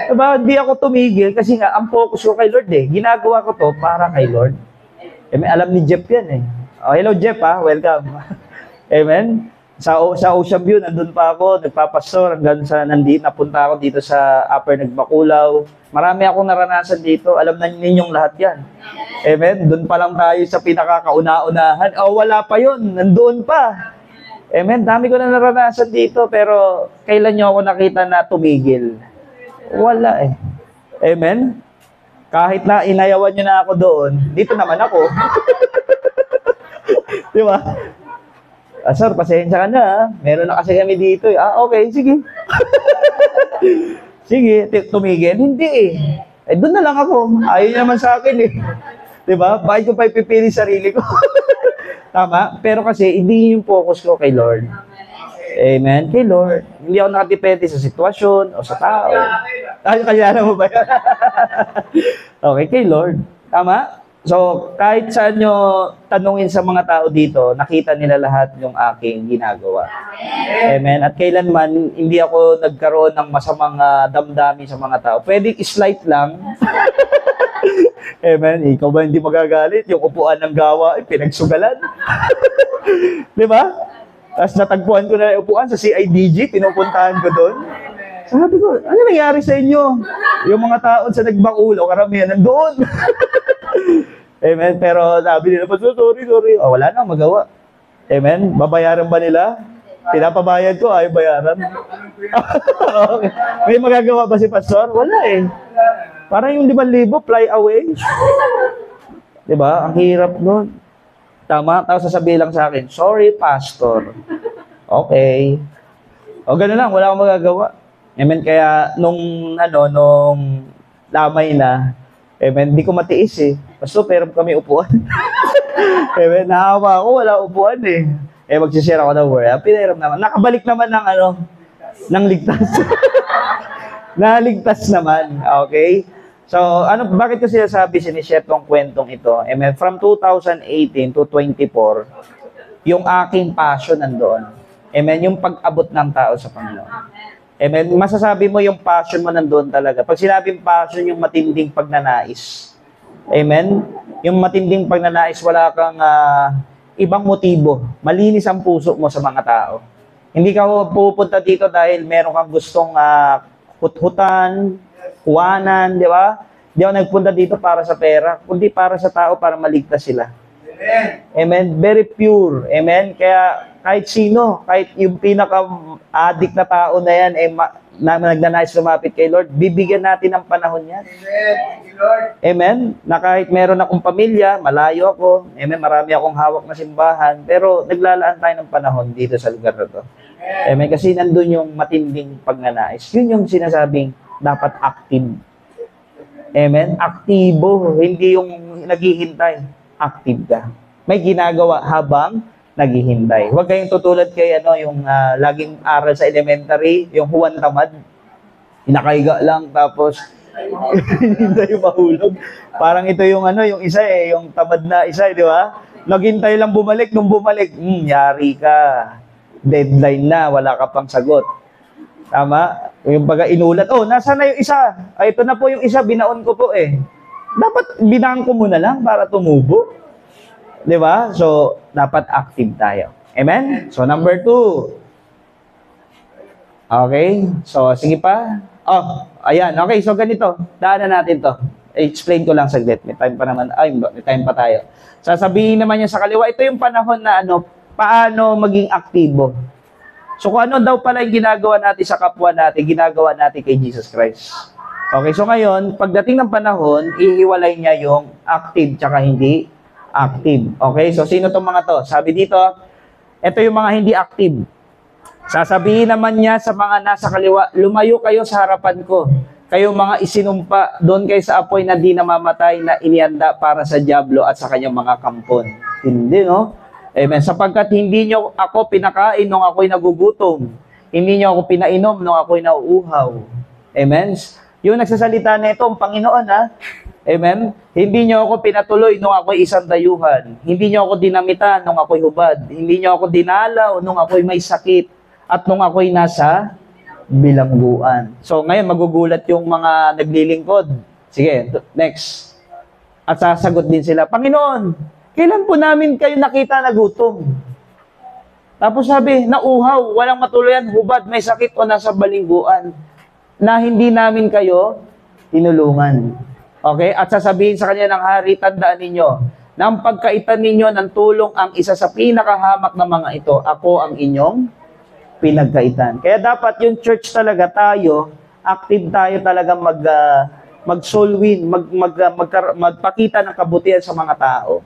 Diba? Di ako tumigil kasi nga, ang focus ko kay Lord eh. Ginagawa ko to para kay Lord. Amen? Alam ni Jeff yan eh. Oh, hello Jeff ha, welcome. Amen? Sa Ocean View, nandun pa ako, nagpapastor, hanggang sa napunta ako dito sa Upper Nagbakulao. Marami akong naranasan dito, alam na ninyong lahat yan. Amen? Doon pa lang tayo sa pinakakauna-unahan. Oh, wala pa yun, nandoon pa. Amen? Dami ko na naranasan dito, pero kailan nyo ako nakita na tumigil? Wala eh. Amen? Kahit na inayawan nyo na ako doon, dito naman ako. Di ba? Sir, pasensya ka na. Meron na kasi kami dito. Okay, sige. Sige, tumigil. Hindi eh. Doon na lang ako. Ayaw naman sa akin eh. Di ba? Bakit ko pa ipipili sarili ko? Tama? Pero kasi, hindi yung focus ko kay Lord. Amen? Kay Lord. Hindi ako nakadepende sa sitwasyon o sa tao. Kaya mo ba yan? Okay, kay Lord. Tama? So, kahit saan nyo tanungin sa mga tao dito, nakita nila lahat yung aking ginagawa. Amen? At kailanman, hindi ako nagkaroon ng masamang damdamin sa mga tao. Pwede slight lang. Amen? Ikaw ba hindi magagalit? Yung upuan ng gawa, pinagsugalan. Di ba? Tapos natagpuan ko na yung upuan sa CIDG, pinupuntahan ko doon. Sabi ko, ano nangyari sa inyo? Yung mga tao sa Nagbakulao, karamihan nandoon. Amen. Pero sabi nila, sorry. Wala na, magawa. Amen. Babayaran ba nila? Pinapabayad ko, ay bayaran. Okay. May magagawa ba si Pastor? Wala eh. Parang yung 5,000, fly away. Diba? Ang hirap nun. Tama? Tapos sasabihin lang sa akin, sorry, Pastor. Okay. O gano'n lang, wala akong magagawa. Amen. Kaya nung lamay na, amen, hindi ko matiis eh. Pastor, pero kami upuan. Amen, naawa ako, wala upuan eh. Magsishare ako ng word. Pinahiram naman. Nakabalik naman ng ligtas. Naligtas naman. Okay? So, bakit ko sinasabi, sinishare tong kwentong ito? Amen. From 2018 to 24, yung aking passion nandoon. Amen. Yung pag-abot ng tao sa Panginoon. Amen. Masasabi mo yung passion mo nandoon talaga. Pag sinabing passion, yung matinding pagnanais. Amen. Yung matinding pagnanais, wala kang ibang motibo. Malinis ang puso mo sa mga tao. Hindi ka pupunta dito dahil meron kang gustong hut-hutan, kuwanan, di ba? Hindi ako nagpunta dito para sa pera, kundi para sa tao, para maligtas sila. Amen. Amen. Very pure. Amen. Kaya kahit sino, kahit yung pinaka-addict na tao na yan, nagnanais lumapit kay Lord, bibigyan natin ng panahon yan. Amen. Lord. Amen. Na kahit meron akong pamilya, malayo ako, amen, marami akong hawak na simbahan, pero naglalaan tayo ng panahon dito sa lugar na to. Amen. Kasi nandun yung matinding pagnanais. Yun yung sinasabing dapat active. Amen. Aktibo. Hindi yung naghihintay. Active ka. May ginagawa habang naghihintay. Huwag kayong tutulad kay yung laging aral sa elementary, yung Juan Tamad. Inakaiga lang, tapos hindi mahulog. Parang ito yung yung isa yung tamad na isa, di ba? Naghintay lang bumalik, nung bumalik, yari ka. Deadline na, wala ka pang sagot. Tama? Yung baga inulat, oh, nasa na yung isa? Ay, ito na po yung isa, binaon ko po eh. Dapat binaan ko muna lang para tumubo. Di ba? So, dapat active tayo. Amen? So, number 2. Okay? So, sige pa. Oh, ayan. Okay, so ganito. Daanan natin to. Explain ko lang saglit. May time pa naman. Ay, may time pa tayo. Sasabihin naman niya sa kaliwa, ito yung panahon na paano maging aktibo. So, kung ano daw pala yung ginagawa natin sa kapwa natin, ginagawa natin kay Jesus Christ. Okay, so ngayon, pagdating ng panahon, ihiwalay niya yung active tsaka hindi active. Okay, so sino itong mga to? Sabi dito, ito yung mga hindi active. Sasabihin naman niya sa mga nasa kaliwa, lumayo kayo sa harapan ko. Kayo mga isinumpa, doon kayo sa apoy na di namamatay na inianda para sa diablo at sa kanyang mga kampon. Hindi, no? Amen. Sapagkat hindi nyo ako pinakain nung ako'y nagugutom. Hindi nyo ako pinainom nung ako'y nauuhaw. Amen. Yung nagsasalita na ito, ang Panginoon, ha? Amen. Hindi nyo ako pinatuloy nung ako'y isang dayuhan. Hindi nyo ako dinamitan nung ako'y hubad. Hindi nyo ako dinalaw nung ako'y may sakit. At nung ako'y nasa bilangguan. So, ngayon, magugulat yung mga naglilingkod. Sige, next. At sasagot din sila, Panginoon, kailan po namin kayo nakita na gutom? Tapos sabi, nauhaw, walang matuluyan, hubad, may sakit o nasa balingguan, na hindi namin kayo tinulungan. Okay? At sasabihin sa kanya ng hari, tandaan ninyo, na ang pagkaitan ninyo ng tulong ang isa sa pinakahamak na mga ito, ako ang inyong pinagkaitan. Kaya dapat yung church talaga tayo, active tayo talaga mag-soul win, magpakita ng kabutihan sa mga tao.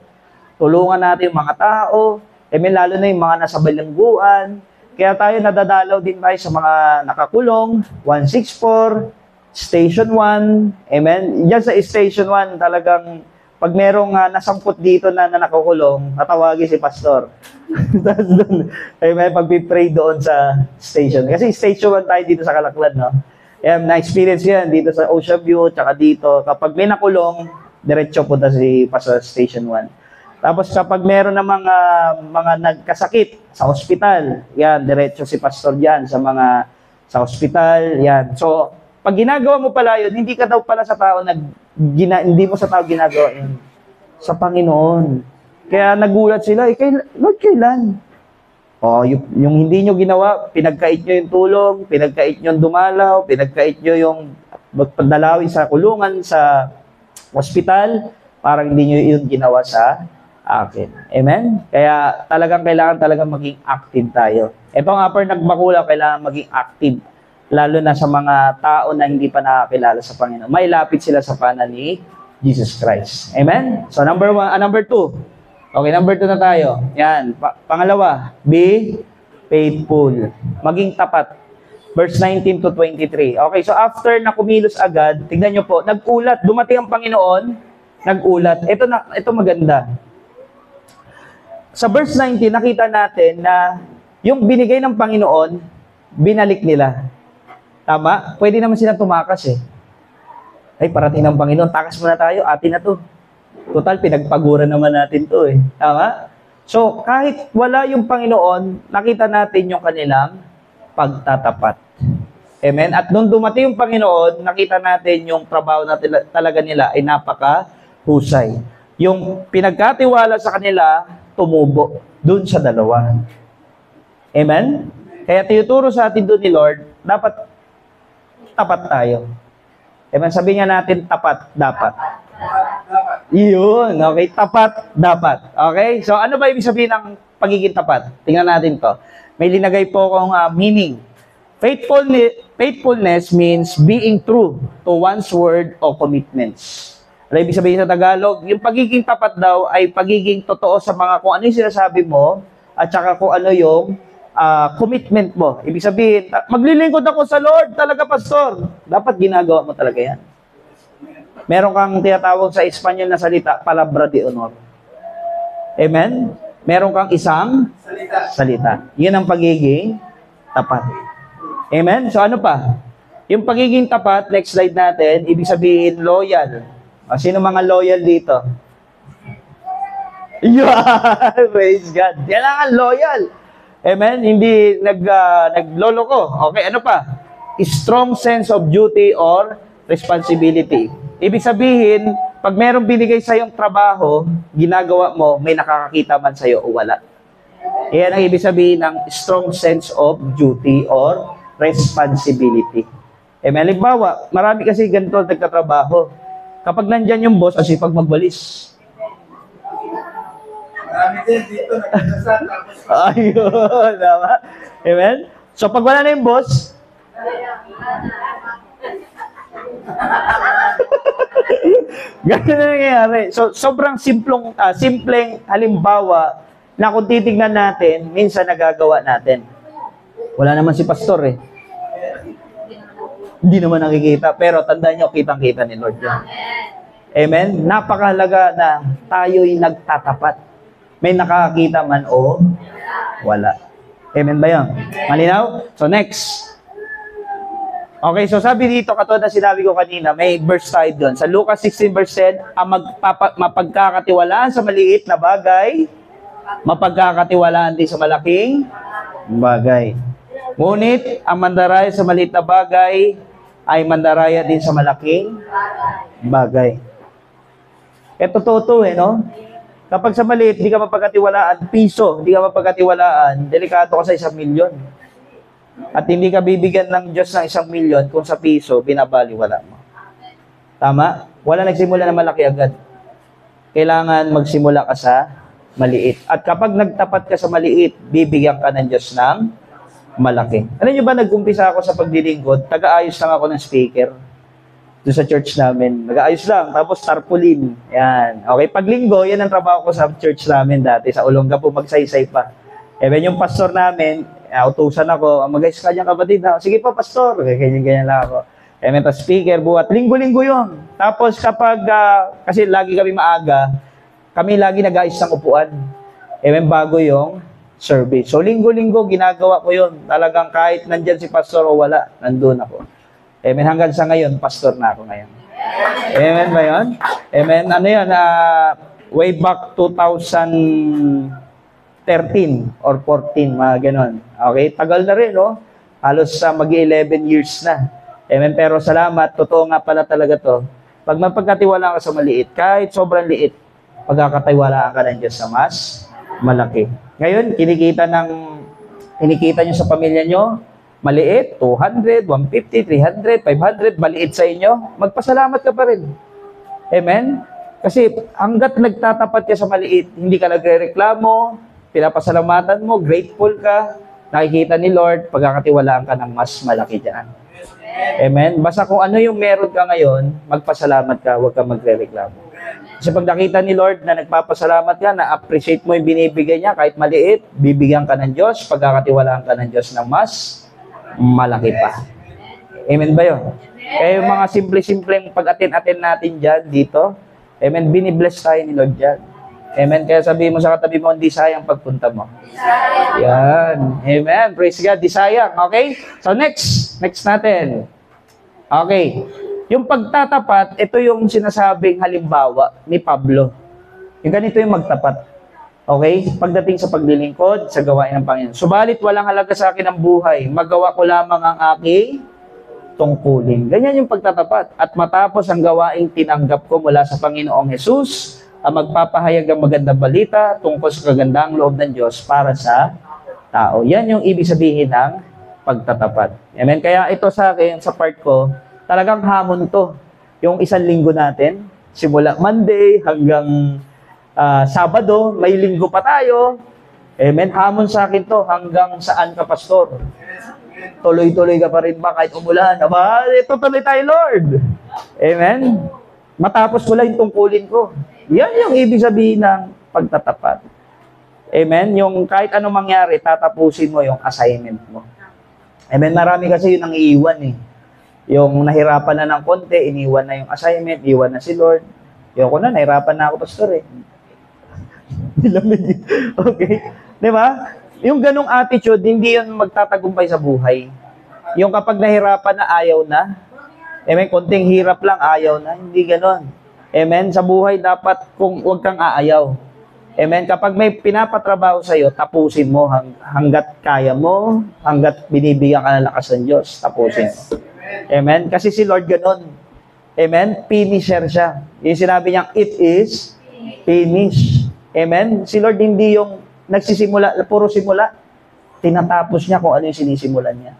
Tulungan natin yung mga tao, lalo na yung mga nasa bilangguan. Kaya tayo nadadalaw din tayo sa mga nakakulong, 164, Station 1, amen. Diyan sa Station 1, talagang pag merong nasangkot dito na nakakulong, tatawagin si pastor. Tapos doon, may pag-pray doon sa station. Kasi Station 1 tayo dito sa Calaclan, no? Na-experience yan dito sa Ocean View, tsaka dito. Kapag may nakulong, diretso punta si pastor Station 1. Tapos kapag meron na mga nagkasakit sa ospital, yan, diretso si pastor diyan sa ospital, yan. So, pag ginagawa mo pala yun, hindi ka daw pala sa tao hindi mo sa tao ginagawa yun. Sa Panginoon. Kaya nagulat sila, Lord, kailan? Yung hindi nyo ginawa, pinagkait nyo yung tulong, pinagkait nyo yung dumalaw, pinagkait nyo yung magpadalawi sa kulungan, sa ospital, parang hindi nyo yung ginawa sa akin. Amen? Kaya kailangan maging active tayo. Ito nga po, nagmakula, kailangan maging active. Lalo na sa mga tao na hindi pa nakakilala sa Panginoon. May lapit sila sa pana ni Jesus Christ. Amen? So, number 2. Okay, number 2 na tayo. Yan. Pangalawa, be faithful. Maging tapat. Verse 19 to 23. Okay, so after na kumilos agad, tignan nyo po, nag-ulat. Dumating ang Panginoon, nag-ulat. Ito maganda. Sa verse 19, nakita natin na yung binigay ng Panginoon, binalik nila. Tama? Pwede naman sila tumakas eh. Ay, parating ng Panginoon, takas muna tayo, atin na to. Total, pinagpaguran naman natin to eh. Tama? So, kahit wala yung Panginoon, nakita natin yung kanilang pagtatapat. Amen? At nung dumating yung Panginoon, nakita natin yung trabaho na talaga nila ay napaka-husay. Yung pinagkatiwala sa kanila, tumubo dun sa dalawa. Amen? Kaya tinuturo sa atin doon ni Lord, dapat tapat tayo. Amen? Sabi nga natin, tapat, dapat. Yun, okay? Tapat, dapat. Okay? So, ano ba ibig sabihin ng pagiging tapat? Tingnan natin to. May linagay po akong meaning. Faithfulness means being true to one's word o commitments. Ano ibig sabihin sa Tagalog? Yung pagiging tapat daw ay pagiging totoo sa mga kung ano yung sinasabi mo at saka kung ano yung commitment mo. Ibig sabihin, maglilingkod ako sa Lord, talaga pastor. Dapat ginagawa mo talaga yan. Meron kang tinatawag sa Espanyol na salita, palabra de honor. Amen? Meron kang isang salita. Yun ang pagiging tapat. Amen? So ano pa? Yung pagiging tapat, next slide natin, ibig sabihin loyal. Sino mga loyal dito? Yeah! Praise God. Kailangan loyal. Amen? Hindi nagloloko. Okay, ano pa? strong sense of duty or responsibility. Ibig sabihin, pag merong binigay sa yung trabaho, ginagawa mo, may nakakakita man sa iyo o wala. Yan ang ibig sabihin ng strong sense of duty or responsibility. Halimbawa, marami kasi ganito nagtatrabaho. Kapag nandyan yung boss, asipag magwalis. Marami din dito nagdadasal tapos Ayun, tama? Amen? So, pag wala na yung boss, ganun na nangyayari. So, sobrang simpleng halimbawa na kung titignan natin, minsan nagagawa natin. Wala naman si pastor eh. Hindi naman nakikita. Pero tandaan nyo, kitang-kita ni Lord yan. Amen? Napakahalaga na tayo'y nagtatapat. May nakakakita man o wala. Amen ba yun? Malinaw? So next. Okay, so sabi dito, katulad na sinabi ko kanina, may verse tayo doon. Sa Lucas 16 verse 10, ang mapagkakatiwalaan sa maliit na bagay, mapagkakatiwalaan din sa malaking bagay. Ngunit, ang mandaraya sa maliit na bagay, ay mandaraya din sa malaking bagay. Ito totoo no? Kapag sa maliit, di ka mapagkatiwalaan, piso, di ka mapagkatiwalaan, delikado ka sa 1 milyon. At hindi ka bibigyan ng Diyos ng 1 milyon kung sa piso, binabaliwala mo. Tama? Wala nagsimula na malaki agad. Kailangan magsimula ka sa maliit. At kapag nagtapat ka sa maliit, bibigyan ka ng Diyos ng malaki. Alam niyo ba, nag-umpisa ako sa pagdilingkod, taga-ayos lang ako ng speaker. Doon sa church namin. Nag-aayos lang. Tapos tarpaulin. Yan. Okay. Paglinggo, yan ang trabaho ko sa church namin dati. Sa Olongapo, magsaysay pa. Yung pastor namin, utusan ako, mag-ayos ka niyang kapatid. Sige pa, pastor. Ganyan-ganyan lang ako. Tapos speaker, buhat. Linggo-linggo yun. Tapos kapag, kasi lagi kami maaga, kami lagi nag-aayos ng upuan. Bago yung service. So, linggo-linggo, ginagawa ko yun. Talagang kahit nandyan si pastor o wala, nandun ako. Amen. Hanggang sa ngayon, pastor na ako ngayon. Amen ba yun? Amen. Ano yun? Way back 2013 or 14, mga ganon. Okay? Tagal na rin, no? Halos mag-11 years na. Amen. Pero salamat, totoo nga pala talaga to. Pag mapagkatiwalaan ka sa maliit, kahit sobrang liit, pagkakatiwalaan ka ng Diyos sa mas malaki. Ngayon, kinikita nyo sa pamilya nyo, maliit, 200, 150, 300, 500, maliit sa inyo, magpasalamat ka pa rin. Amen? Kasi hanggat nagtatapat ka sa maliit, hindi ka nagre-reklamo, pinapasalamatan mo, grateful ka, nakikita ni Lord, pagkakatiwalaan ka ng mas malaki dyan. Amen? Basta kung ano yung meron ka ngayon, magpasalamat ka, huwag ka magre-reklamo. Kasi pag nakita ni Lord na nagpapasalamat ka, na-appreciate mo yung binibigay niya, kahit maliit, bibigyan ka ng Diyos, pagkakatiwalaan ka ng Diyos ng mas malaki pa. Amen ba yun? Kaya yung mga simple-simpleng pag-attend natin dyan, dito, amen, binibless tayo ni Lord dyan. Amen, kaya sabihin mo sa katabi mo, hindi sayang pagpunta mo. Yan. Amen, praise God, di sayang. Okay? So next natin. Okay. Yung pagtatapat, ito yung sinasabing halimbawa ni Pablo. Yung ganito yung magtapat. Okay? Pagdating sa paglilingkod, sa gawain ng Panginoon. Subalit walang halaga sa akin ang buhay. Magawa ko lamang ang aking tungkulin. Ganyan yung pagtatapat. At matapos ang gawaing tinanggap ko mula sa Panginoong Jesus, ang magpapahayag ng magandang balita tungkol sa kagandang loob ng Diyos para sa tao. Yan yung ibig sabihin ng pagtatapat. Amen? Kaya ito sa akin, sa part ko, talagang hamon to. Yung 1 linggo natin, simula Monday hanggang Sabado, may linggo pa tayo. Amen. Hamon sa akin to, hanggang saan ka, pastor? Tuloy-tuloy ka pa rin ba kahit umulan? Aba, ito tuloy tayo, Lord. Amen. Matapos ko lang yung tungkulin ko. Yan yung ibig sabihin ng pagtatapat. Amen. Yung kahit anong mangyari, tatapusin mo yung assignment mo. Amen. Marami kasi yun ang iiwan eh. Yung nahirapan na ng konti, iniwan na yung assignment, iwan na si Lord. Yung ko na, nahirapan na ako, pastor eh. Okay? Di ba? Yung ganong attitude, hindi yun magtatagumpay sa buhay. Yung kapag nahirapan na, ayaw na. Amen? Konting hirap lang, ayaw na. Hindi ganon. Amen? Sa buhay, dapat kung huwag kang aayaw. Amen? Kapag may pinapatrabaho sa'yo, tapusin mo hanggat kaya mo, hanggat binibigyan ka ng lakas ng Diyos, tapusin mo. Amen? Kasi si Lord ganun. Amen? Finisher siya. Yung sinabi niyang, it is finished. Amen? Si Lord hindi yung nagsisimula, puro simula. Tinatapos niya kung ano yung sinisimulan niya.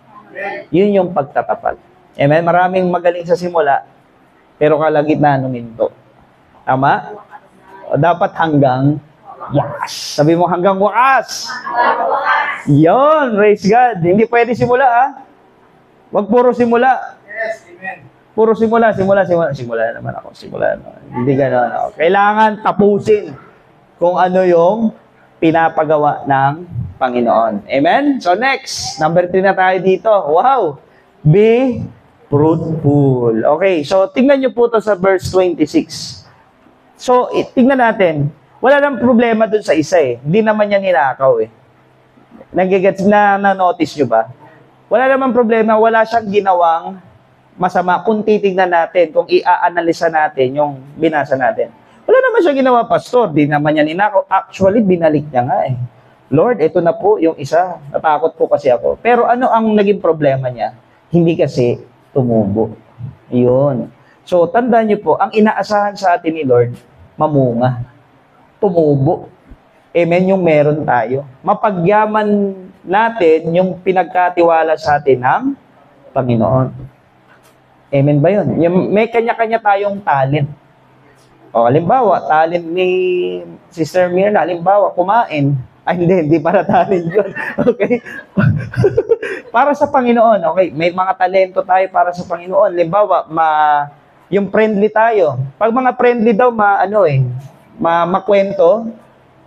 Yun yung pagtatapat. Amen? Maraming magaling sa simula, pero kalagitnaan huminto. Tama? O dapat hanggang wakas. Sabi mo hanggang wakas. Yun, praise God. Hindi pwede simula, ha? Huwag puro simula. Yes, amen. Puro simula. Simula naman ako. Simula naman. Hindi gano'n. Ako. Kailangan tapusin kung ano yung pinapagawa ng Panginoon. Amen? So next, number 3 na tayo dito. Wow! Be fruitful. Okay, so tingnan nyo po to sa verse 26. So, tingnan natin. Wala nang problema dun sa isa eh. Hindi naman niya ninakaw eh. Nagigets na-notice nyo ba? Wala namang problema. Wala siyang ginawang masama kung titignan natin, kung i-analisa natin yung binasa natin. Wala naman siya ginawa, pastor. Di naman niya ninakaw. Actually, binalik niya nga eh. Lord, ito na po yung isa. Natakot po kasi ako. Pero ano ang naging problema niya? Hindi kasi tumubo. Yun. So, tandaan niyo po, ang inaasahan sa atin ni Lord, mamunga. Tumubo. Amen, yung meron tayo. Mapagyaman natin yung pinagkatiwala sa atin ng Panginoon. Amen ba yun? Yung may kanya-kanya tayong talent. O, halimbawa, talent ni Sister Mirna, halimbawa, kumain. Ay, hindi para talent yun. Okay? Para sa Panginoon, okay? May mga talento tayo para sa Panginoon. Halimbawa, yung friendly tayo. Pag mga friendly daw, makwento,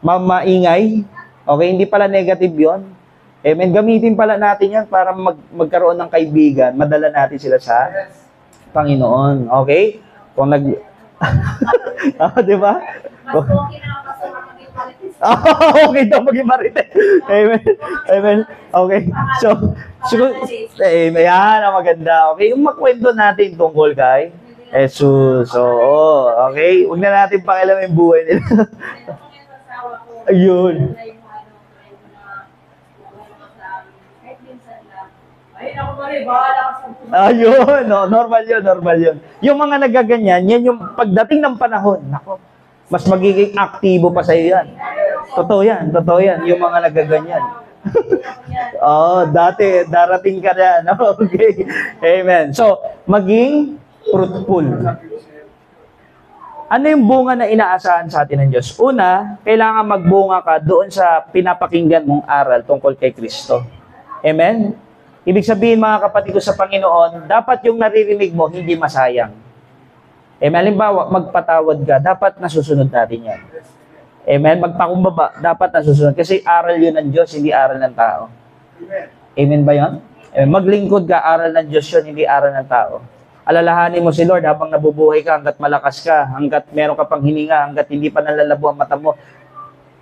maingay, okay? Hindi pala negative yun. Amen. Gamitin pala natin yan para magkaroon ng kaibigan. Madala natin sila sa Panginoon. Okay? Kung di ba? Mas okay na kapag maging politics. Okay daw maging marites. Amen. Amen. Okay. So, yan ang maganda. Okay, yung makwento natin tungkol kay Jesus. So, okay. Huwag na natin pakialaman yung buhay nila. Ayun. Ayun, no, normal yun. Yung mga nagaganyan, yan yung pagdating ng panahon, nako, mas magiging aktibo pa sa iyo yan. Totoo yan, yung mga nagaganyan. Dati, darating ka na, no? Okay, amen. So, maging fruitful. Ano yung bunga na inaasahan sa atin ng Diyos? Una, kailangan magbunga ka doon sa pinapakinggan mong aral tungkol kay Kristo. Amen? Ibig sabihin, mga kapatid ko sa Panginoon, dapat yung naririnig mo, hindi masayang. Halimbawa, magpatawad ka, dapat nasusunod natin yan. Amen? Magpakumbaba, dapat nasusunod. Kasi aral yun ng Diyos, hindi aral ng tao. Amen ba yun? Maglingkod ka, aral ng Diyos yun, hindi aral ng tao. Alalahanin mo si Lord habang nabubuhay ka, hanggat malakas ka, hanggat meron ka pang hininga, hanggat hindi pa nalalabo ang mata mo,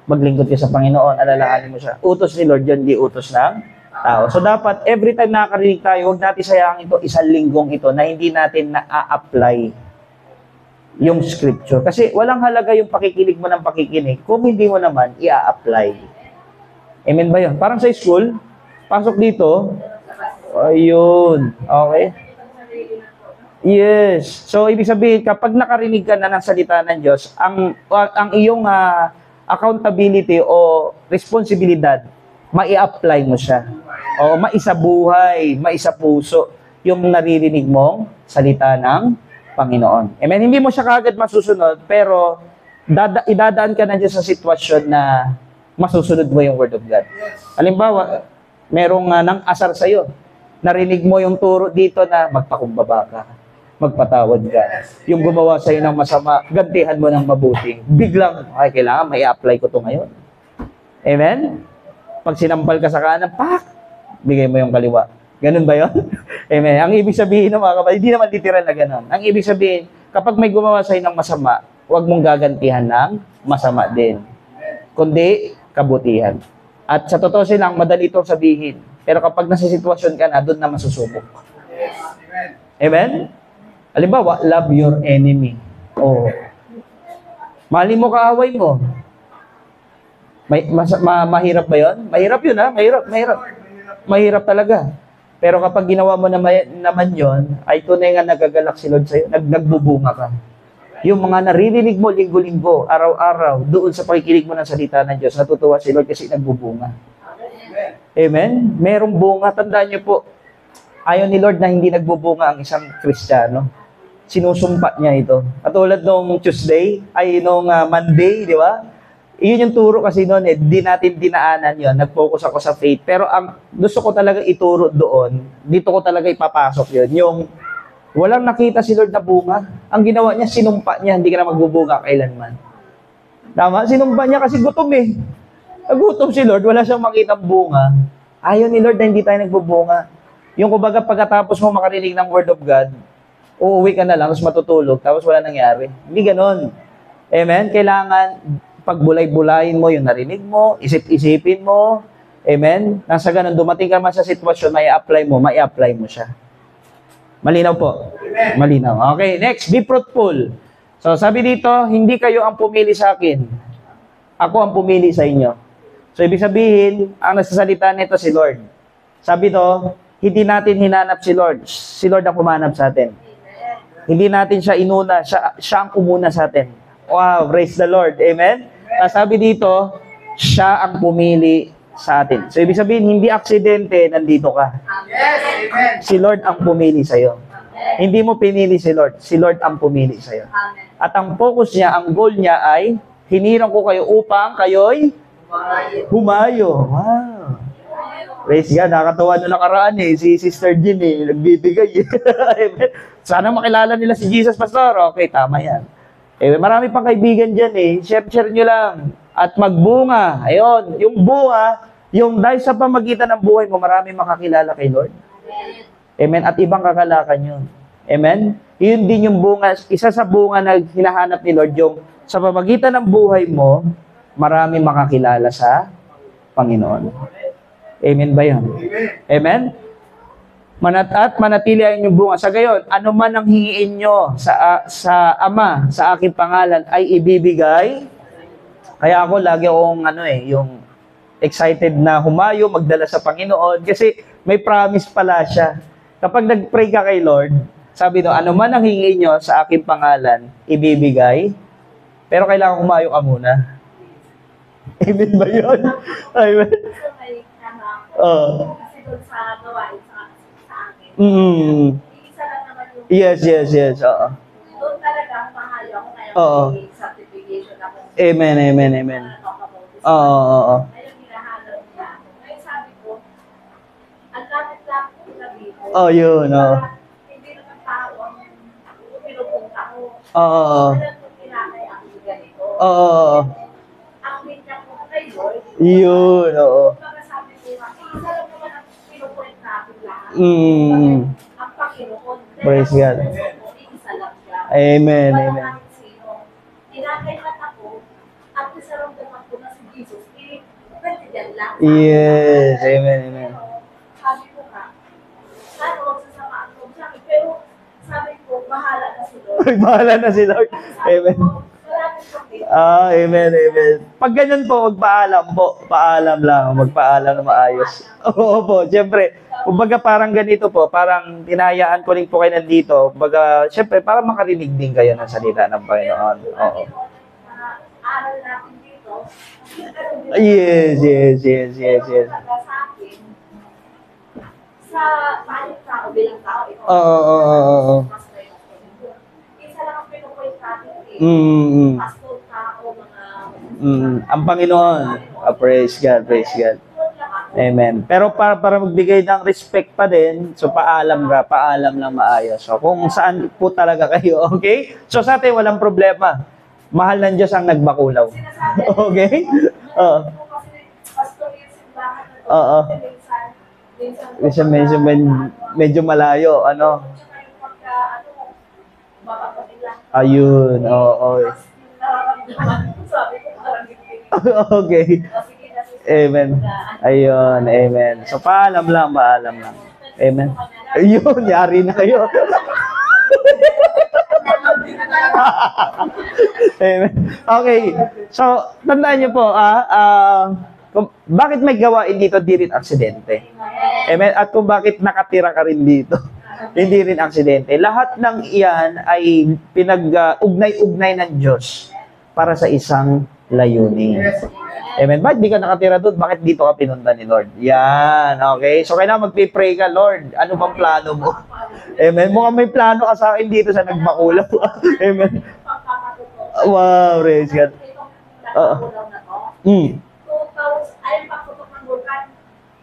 maglingkod ka sa Panginoon, alalahanin mo siya. Utos ni Lord yun, hindi utos ng tao. So dapat, every time nakakarinig tayo, huwag natin sayangin ito, isang linggong ito, na hindi natin na-apply yung scripture. Kasi walang halaga yung pakikinig mo ng pakikinig kung hindi mo naman i-apply. Amen ba yun? Parang sa school, pasok dito, ayun, okay? Yes. So, ibig sabihin, kapag nakarinig ka na ng salita ng Diyos, ang iyong accountability o responsibilidad, mai-apply mo siya. O maisabuhay, maisapuso yung naririnig mong salita ng Panginoon. Amen? Hindi mo siya kagad masusunod, pero idadaan ka na dyan sa sitwasyon na masusunod mo yung Word of God. Halimbawa, merong nang asar sa'yo. Narinig mo yung turo dito na magpakumbaba ka, magpatawad ka. Yung gumawa sa'yo ng masama, gantihan mo ng mabuti. Biglang, kailangan may apply ko to ngayon. Amen? Pag sinampal ka sa kanan, bigay mo yung kaliwa. Ganun ba yun? Amen. Ang ibig sabihin ng mga kapatid, hindi naman literal na ganun. Ang ibig sabihin, kapag may gumawa sa'yo ng masama, huwag mong gagantihan ng masama din. Kundi, kabutihan. At sa totoo silang, madali itong sabihin. Pero kapag nasa sitwasyon ka na, doon na masusubok. Amen? Halimbawa, love your enemy. Mahalin mo kaaway mo. Mahirap ba yun? Mahirap yun, ha? Mahirap. Mahirap talaga. Pero kapag ginawa mo naman yon, ay tunay nga nagagalak si Lord sa'yo, nagbubunga ka. Yung mga naririnig mo linggo-linggo, araw-araw, doon sa pakikinig mo ng salita ng Diyos, natutuwa si Lord kasi nagbubunga. Amen? Merong bunga. Tandaan niyo po, ayaw ni Lord na hindi nagbubunga ang isang Kristiyano. Sinusumpa niya ito. Katulad nung Tuesday, nung Monday, di ba? Iyon yung turo kasi noon di natin dinaanan yon. Nag-focus ako sa faith. Pero ang gusto ko talaga ituro doon, dito ko talaga ipapasok yon. Yung walang nakita si Lord na bunga. Ang ginawa niya, sinumpa niya, hindi ka na magbubunga kailanman. Tama? Sinumpa niya kasi gutom eh. Nagutom si Lord, wala siyang makitang bunga. Ayaw ni Lord na hindi tayo nagbubunga. Yung kumbaga pagkatapos mo makarinig ng Word of God, uuwi ka na lang, tapos matutulog, tapos wala nangyari. Hindi ganon. Amen? Kailangan pagbulay-bulayin mo yung narinig mo, isip-isipin mo. Amen? Nasa ganon, dumating ka man sa sitwasyon, may apply mo siya. Malinaw po? Malinaw. Okay, next, be fruitful. So, sabi dito, hindi kayo ang pumili sa akin. Ako ang pumili sa inyo. So, ibig sabihin, ang nagsasalita nito si Lord. Sabi to, hindi natin hinanap si Lord. Si Lord ang kumanap sa atin. Hindi natin siya inuna. Siya ang umuna sa atin. Wow, praise the Lord. Amen? Sabi dito, siya ang pumili sa atin. So, ibig sabihin, hindi aksidente, nandito ka. Yes, amen. Si Lord ang pumili sa'yo. Hindi mo pinili si Lord. Si Lord ang pumili sa'yo. At ang focus niya, ang goal niya ay, hinirang ko kayo upang kayo'y humayo. Wow. Praise God. Nakakatawa na nakaraan si Sister Jean nagbibigay. Sana makilala nila si Jesus, Pastor. Okay, tama yan. Marami pang kaibigan dyan Share nyo lang. At magbunga. Ayun, yung bunga, yung dahil sa pamagitan ng buhay mo, marami makakilala kay Lord. Amen. At ibang kakalakan yun. Amen. Yun din yung bunga, isa sa bunga na hinahanap ni Lord, yung sa pamagitan ng buhay mo, marami makakilala sa Panginoon. Amen ba yun? Amen? At manatili ang inyong bunga. Sa gayon, ano man ang hingiin nyo sa Ama, sa aking pangalan, ay ibibigay. Kaya ako, lagi akong yung excited na humayo, magdala sa Panginoon, kasi may promise pala siya. Kapag nag-pray ka kay Lord, sabi no, ano man ang hingiin nyo sa aking pangalan, ibibigay. Pero kailangan humayo ka muna. Amen ba yun? Amen. So, may kasi doon sa gawain sa akin. Isa lang naman yung... Yes. Oo. Doon talaga mahayo ako kaya Oo. may certification ako. Amen. Oo. Ngayon, hinahanap niya. Ngayon sabi ko, ang lapit-lapit ko na dito. Oh, yun. Oo. Hindi naman tao ang pinupunta ko. Oo. Alam ko tinakay ang ganito. Oo. Ang minta ko kay Lord. Yun. Oo. Baka sabi ko, isa lang naman ang pinupunta natin lahat. Ang Panginoon. Praise God. Isa lang siya. Amen. Wala kahit sino. Tinakay lahat ako at nasaramdaman ko na si Jesus. Nandiyan lang. Yes. Amen. Sabi ko nga, sana huwag sasama ang loob sa akin. Pero sabi ko, bahala na si Lord. Bahala na si Lord. Amen. Malapit kami. Amen. Pag ganyan po, magpaalam po. Paalam lang. Magpaalam na maayos. Oo po, siyempre. Kumbaga parang ganito po, parang tinayaan ko rin po kayo nandito. Kumbaga, siyempre, para makarinig din kayo ng salita ng Panginoon. Oo. Aral natin dito. Yes. Sa akin, sa palit tao, bilang tao, ikaw. Oo. Mas may isa lang ang pinupoint natin pastor tao, mga... Ang Panginoon. Praise God. Amen. Pero para magbigay ng respect pa din, so paalam lang maayos. So kung saan po talaga kayo, okay? So sa atin, walang problema. Mahal ng Diyos ang nagbakulaw. Okay? Oo. Pastor yung simbahan na to. Oo. Minsan, Medyo malayo, ano? tsaka yung pagka, mapapatid lang. Ayun, oo. Tapos yung nararamdaman ko, sabi ko, parang hindi. Okay. Sige na, sige. Amen. Ayun, amen. So paalam lang. Amen. Ayun, yari na kayo. Amen. Okay. So, tandaan niyo po, bakit may gawain dito, di rin aksidente. Amen. At kung bakit nakatira ka rin dito, hindi rin aksidente. Lahat ng iyan ay pinag-ugnay-ugnay ng Diyos para sa isang layunin. Amen. Bakit di ka nakatira doon? Bakit dito ka pinunta ni Lord? Yan. Okay. So, kailangan magpipray ka, Lord. Ano bang plano mo? Amen. Mukhang may plano ka sa akin dito sa nagmakulap. Amen. Wow, praise God. Oo. Mm. 2000, ayun pagputok ng vulkan,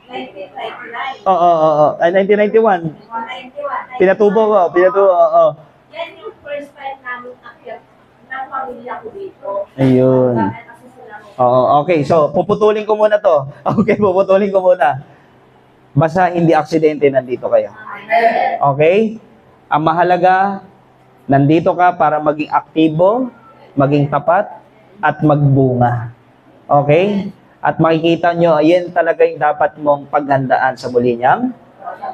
1999. Oo. Ay, 1991. 1991. Pinatubo ko. Oo. Yan yung first time namin akyat ng pamilya ko dito. Ayun. Kasi sila mo. Oo, okay. So, puputulin ko muna to. Okay, puputulin ko muna. Basta hindi aksidente, nandito kayo. Okay? Ang mahalaga, nandito ka para maging aktibo, maging tapat, at magbunga. Okay? At makikita nyo, yan talaga yung dapat mong paghandaan sa muli niyang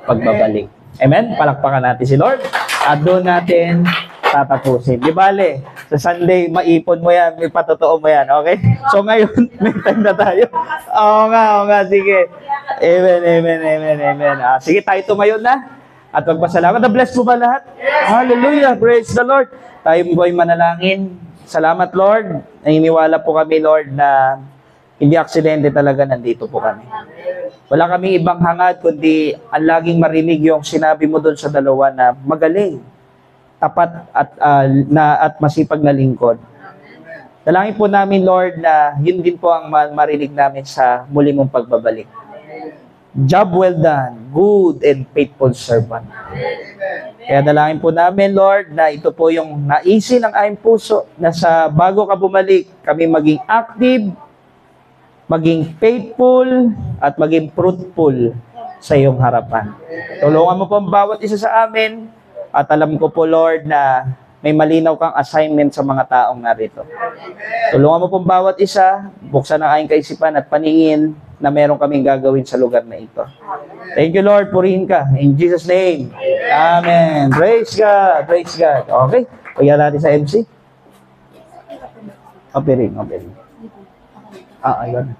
pagbabalik. Amen? Palakpakan natin si Lord. At doon natin tatapusin. Di bale, sa Sunday, maipon mo yan, may patotoo mo yan. Okay? So ngayon, may time na tayo. Oo nga, sige. Amen. Sige, tayo tumayo na. At magpasalamat. Na-bless mo ba lahat? Hallelujah. Praise the Lord. Tayo po ay manalangin. Salamat, Lord. Naniniwala po kami, Lord, na hindi aksidente talaga, nandito po kami. Wala kaming ibang hangad, kundi ang laging marinig yung sinabi mo doon sa dalawa na magaling, tapat at masipag na lingkod. Dalangin po namin, Lord, na yun din po ang marinig namin sa muli mong pagbabalik. Job well done, good and faithful servant. Kaya dalangin po namin, Lord, na ito po yung naisin ng aming puso, na sa bago ka bumalik, kami maging active, maging faithful, at maging fruitful sa iyong harapan. Tulungan mo po ang bawat isa sa amin, at alam ko po, Lord, na may malinaw kang assignment sa mga taong narito. Tulungan mo po ang bawat isa, buksan ang aking kaisipan at paningin na meron kaming gagawin sa lugar na ito. Thank you, Lord. Purihin ka. In Jesus' name. Amen. Praise God. Praise God. Okay. Pagyan natin sa MC. Opening. Ayun.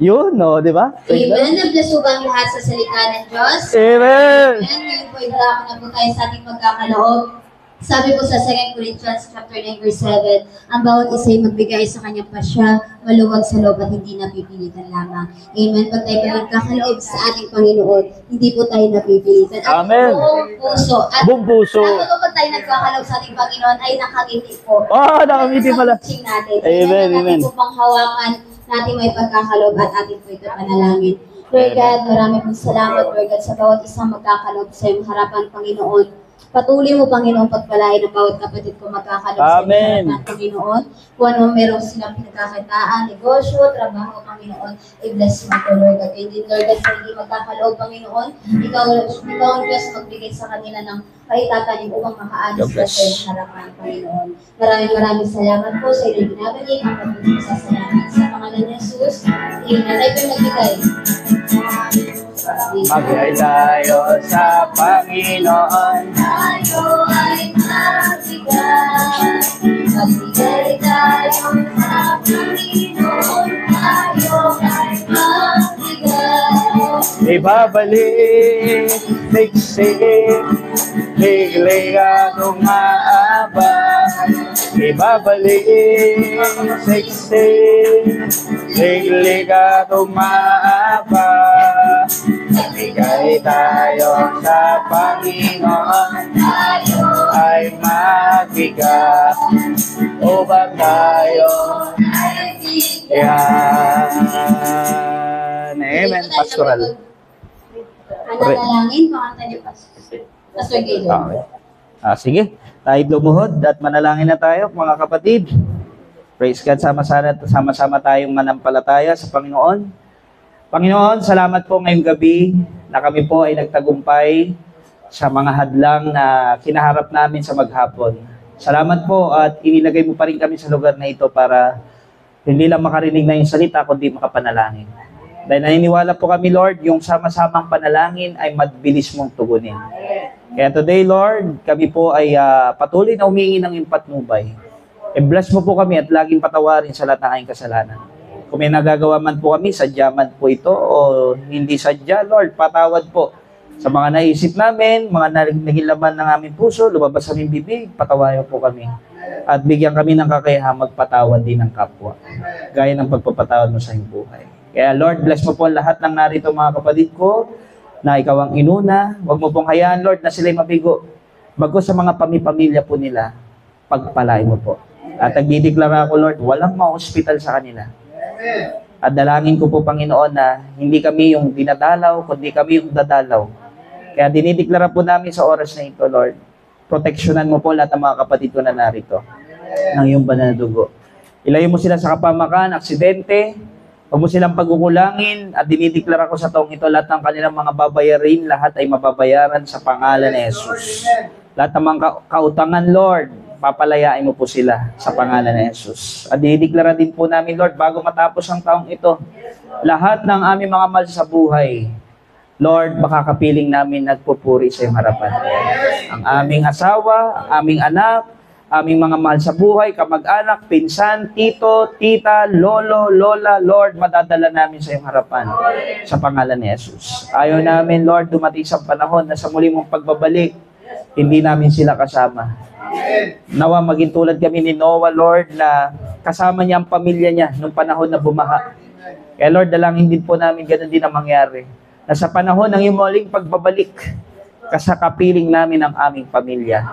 Yun, no, di ba? Amen. Na-bless po ba ang lahat sa salita ng Diyos? Amen. Amen. Ngayon po, idalako na po tayo sa ating pagkakaloob. Sabi po sa 2 Corinthians chapter 9 verse 7, ang bawat isa ay magbigay sa kanyang pasya, maluwag sa loob at hindi napipilitan lamang. Amen. Pag tayo nagkakaloob sa ating Panginoon, hindi po tayo napipilitan. At Amen. buong puso. At Buong puso. dapat po pag tayo nagkakaloob sa ating Panginoon ay nakangiti po. Nakangiti pala. Sa kutsing natin. Amen, amen. Atin po pang hawakan natin may pagkakaloob at atin po ito panalangin. Lord God, marami pong salamat, Lord God, sa bawat isang magkakaloob sa iyong harapan, Panginoon. Patuloy mo, Panginoon, pagpalain ng bawat kapatid ko magkakaloob sa iyong Amen. harapan, Panginoon. Kung ano meron silang pinagkakitaan, negosyo, trabaho, Panginoon, i-bless mo ito, Lord God. Kaya din, Lord God, sa hindi magkakaloob, Panginoon, ikaw ang Diyos magbigay sa kanila ng kahitatan upang makaalis ka sa iyong harapan, Panginoon. Maraming salamat po sa iyong binabalik, ang patuloy sa salamat sa pangalan ni Jesus. Amen. Tayo po magbigay. Magbigay tayo sa Panginoon. Tayo ay magbigay. Magbigay tayo sa Panginoon. Tayo ay magbigay. Ibabalik, tiksik, higlig at umaabang. Ibabalik, tiksik, higlig at umaabang. Magbigay tayo sa Panginoon. Tayo Ay magbigay upang tayo ay bigay. yan. Amen. Pastoral. Manalangin, pakanta niyo, Pastor Gaylor. Okay. Sige, tayo lumuhod at manalangin na tayo, mga kapatid. Praise God, sama-sama tayong manampalataya sa Panginoon. Panginoon, salamat po ngayong gabi na kami po ay nagtagumpay sa mga hadlang na kinaharap namin sa maghapon. Salamat po at inilagay mo pa rin kami sa lugar na ito para hindi lang makarinig na yung salita, kundi makapanalangin. Dahil naniniwala po kami, Lord, yung sama-samang panalangin ay mabilis mong tugunin. Kaya today, Lord, kami po ay patuloy na humingi ng iyong patnubay. I-bless mo po kami at laging patawarin sa lahat ng aming kasalanan. Kung may nagagawa man po kami, sadya man po ito o hindi sadya, Lord, patawad po. Sa mga naisip namin, mga naging laman ng aming puso, lumabas sa aming bibig, patawarin po kami. At bigyan kami ng kakayahang magpatawad din ng kapwa. Gaya ng pagpapatawad mo sa aming buhay. Kaya Lord, bless mo po lahat ng narito mga kapatid ko, na ikaw ang inuna. Huwag mo pong hayaan, Lord, na sila'y mabigo. Bago sa mga pamilya po nila, pagpalain mo po. At nagdideklara ako, Lord, walang ma-hospital sa kanila. At dalangin ko po, Panginoon, na hindi kami yung dinadalaw, kundi kami yung dadalaw. Kaya dinideklara po namin sa oras na ito, Lord, proteksyonan mo po lahat ng mga kapatid ko na narito ng iyong banal na dugo. Ilayo mo sila sa kapamakan, aksidente, huwag mo silang pagkukulangin at dinideklara ko sa taong ito lahat ng kanilang mga babayarin, lahat ay mababayaran sa pangalan ni Jesus. Lahat ng mga kautangan, Lord, papalayain mo po sila sa pangalan ni Jesus. At dinideklara din po namin, Lord, bago matapos ang taong ito, lahat ng aming mga mahal sa buhay, Lord, makakapiling namin nagpupuri sa iyong harapan. Ang aming asawa, aming anak, aming mga mahal sa buhay, kamag-anak, pinsan, tito, tita, lolo, lola, Lord, madadala namin sa iyong harapan sa pangalan ni Jesus. Ayaw namin, Lord, dumating sa panahon na sa muli mong pagbabalik, hindi namin sila kasama. Nawa maging tulad kami ni Noah, Lord, na kasama niya ang pamilya niya nung panahon na bumaha. Kaya Lord, dalangin din po namin ganun din ang mangyari. Na sa panahon ng iyong muling pagbabalik, kasakapiling namin ang aming pamilya.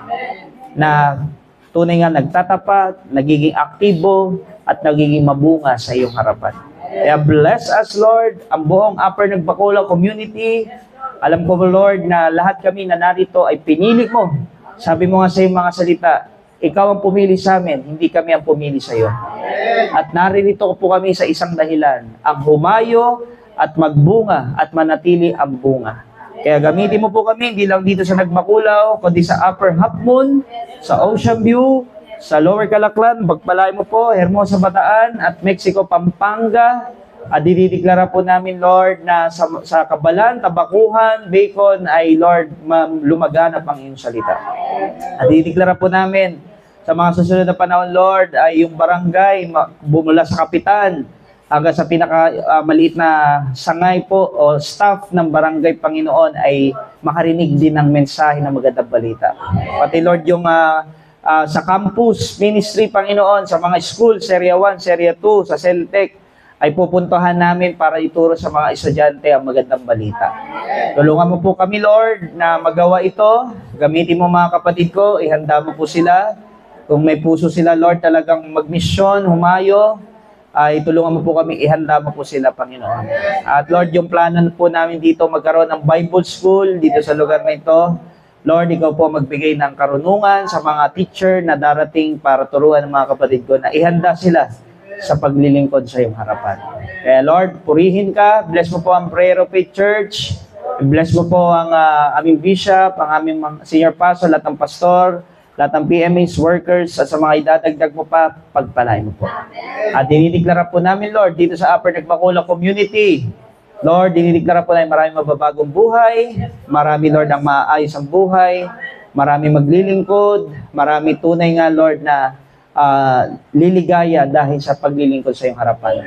Na tunay nga nagtatapat, nagiging aktibo, at nagiging mabunga sa iyong harapan. Kaya bless us, Lord, ang buong Upper Nagbacolao community. Alam ko, Lord, na lahat kami na narito ay pinili mo. Sabi mo nga sa iyong mga salita, ikaw ang pumili sa amin, hindi kami ang pumili sa iyo. At naririto po kami sa isang dahilan, ang humayo at magbunga at manatili ang bunga. Kaya gamitin mo po kami, hindi lang dito sa Nagbacolao, kundi sa Upper Half Moon, sa Ocean View, sa Lower Calaclan, pagpalain mo po, Hermosa Bataan, at Mexico, Pampanga. At dinideklara po namin, Lord, na sa Kabalan, Tabakuhan, Bacon, ay Lord, lumaganap ang iyong salita. At dinideklara po namin, sa mga susunod na panahon, Lord, ay yung barangay, bumula sa kapitan, hanggang sa pinaka-maliit na sangay po o staff ng barangay, Panginoon, ay makarinig din ng mensahe ng magandang balita. Pati Lord, yung sa campus ministry, Panginoon, sa mga school, Seria 1, Seria 2, sa Celtec, ay pupuntahan namin para ituro sa mga estudyante ang magandang balita. Tulungan mo po kami, Lord, na magawa ito. Gamitin mo mga kapatid ko, ihanda mo po sila. Kung may puso sila, Lord, talagang magmisyon, humayo, ay tulungan mo po kami, ihanda mo po sila, Panginoon. At Lord, yung plano po namin dito, magkaroon ng Bible School dito sa lugar na ito. Lord, ikaw po magbigay ng karunungan sa mga teacher na darating para turuan ng mga kapatid ko na ihanda sila sa paglilingkod sa iyong harapan. Kaya Lord, purihin ka, bless mo po ang Prayer of Faith Church, bless mo po ang aming bishop, ang aming senior pastor, lahat ng pastor, lahat ng PMAs, workers, at sa mga idadagdag mo pa, pagpalain mo po. At dinideklara po namin, Lord, dito sa Upper Nagbacolao community, Lord, dinideklara po namin maraming mababagong buhay, marami, Lord, ang maayos ang buhay, marami maglilingkod, marami tunay nga, Lord, na liligaya dahil sa paglilingkod sa iyong harapan.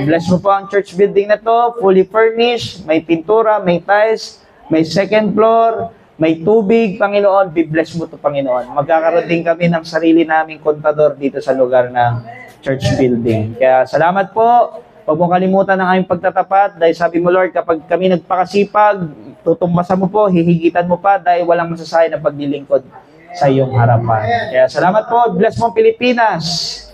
Bless mo po ang church building na to, fully furnished, may pintura, may tiles, may second floor, may tubig, Panginoon, be-bless mo to, Panginoon. Magkakaroon din kami ng sarili naming kontador dito sa lugar ng church building. Kaya salamat po. Huwag mo kalimutan ang aming pagtatapat dahil sabi mo, Lord, kapag kami nagpakasipag, tutumbasan mo po, hihigitan mo pa dahil walang masasayang na paglilingkod sa iyong harapan. Kaya salamat po. Bless mo ang Pilipinas.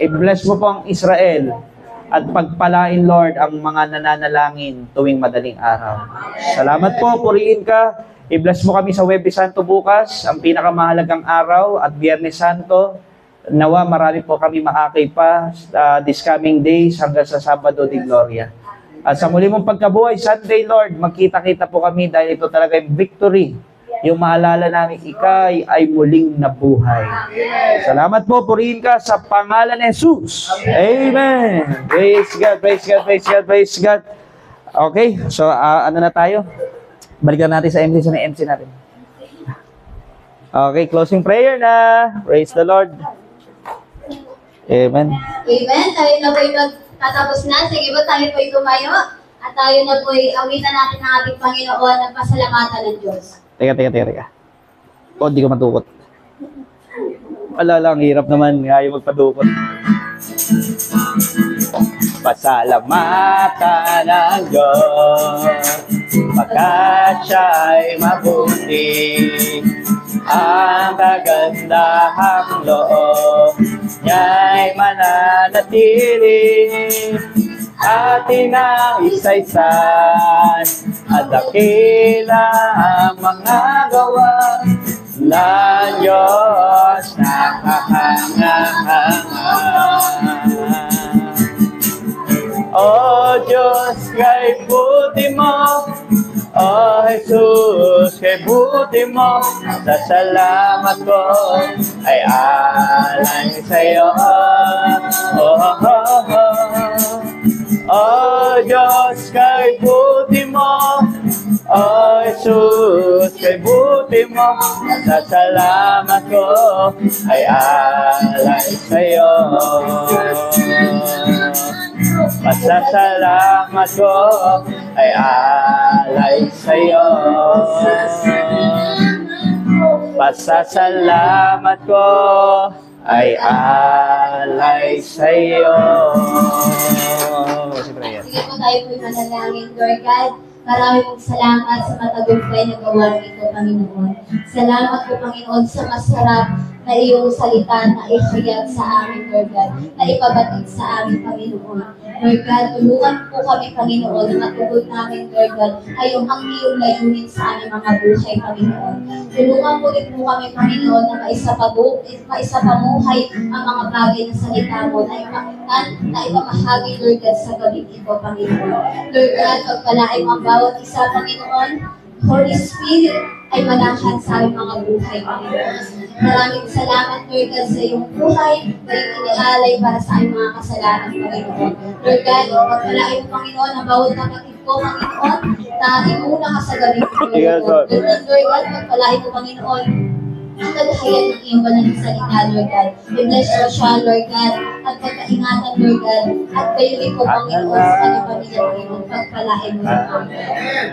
I-bless mo po ang Israel. At pagpalain, Lord, ang mga nananalangin tuwing madaling araw. Salamat po. Purihin ka. I-bless mo kami sa Huwebes Santo bukas, ang pinakamahalagang araw, at Biyernes Santo. Nawa, marami po kami maakay pa this coming days hanggang sa Sabado de Gloria. At sa muli mong pagkabuhay, Sunday, Lord, magkita-kita po kami dahil ito talaga yung victory. Yung maalala namin, ikay ay muling nabuhay. Salamat po, purihin ka sa pangalan ni Jesus. Amen. Praise God, praise God, praise God, praise God. Okay, so ano na tayo? Balikan natin sa MC natin. Okay, closing prayer na. Praise the Lord. Amen. Amen. Tayo na po'y magtatapos na. Sige ba tayo po'y tumayo? At tayo na po'y awitan natin ang ating Panginoon ng pasalamatan ng Diyos. Teka. O, di ko matukot. Wala lang, hirap naman. Ayaw magpadukot. Pasalamatan ng Diyos, pagkat siya'y mabuti. Ang kagandahang loob niya'y mananatili. Atin ang isa-isan at dakila ang mga gawa ng Diyos nakahanga-hanga. O Diyos, kay buti mo, O Jesus, kay buti mo, sa salamat ko ay alay sa'yo. O Diyos, kay buti mo, O Jesus, kay buti mo, sa salamat ko ay alay sa'yo. Pasasalamat ko ay alay sa'yo. Pasasalamat ko ay alay sa'yo. Sige po tayo po'y manalangin, Lord God. Maraming pong salamat sa matagumpay na gawa nito, Panginoon. Salamat po, Panginoon, sa masarap na iyong salita na ihayag sa amin, Lord God, na ipabatid sa amin, Panginoon. Lord God, tulungan po kami, Panginoon, na matugod namin, Lord God, ay ang iyong layunin sa aming mga buhay, Panginoon. Tulungan po din po kami, Panginoon, na maisapamuhay ang mga bagay na salita mo na ipamahagi, Lord God, sa gabi ito, Panginoon. Lord God, pagpalain ang bawat isa, Panginoon. Holy Spirit ay manahan sa aming mga buhay, Panginoon. Maraming salamat, Lord God, sa iyong buhay na iyong inialay para sa aming mga kasalanan, Panginoon. Lord God, pagpalain mo, Panginoon, ang bawat kapatid ko, Panginoon, na imuna ka sa gabi, Panginoon. Lord God, pagpalain mo, Panginoon, ang naghayag ng iyong banal na salita, Lord God. I-bless mo siya, Lord God, at pagkaingatan, Lord God, at kayo rin po, Panginoon, sa kanyang pamilya, Panginoon, pagpalain mo, Panginoon.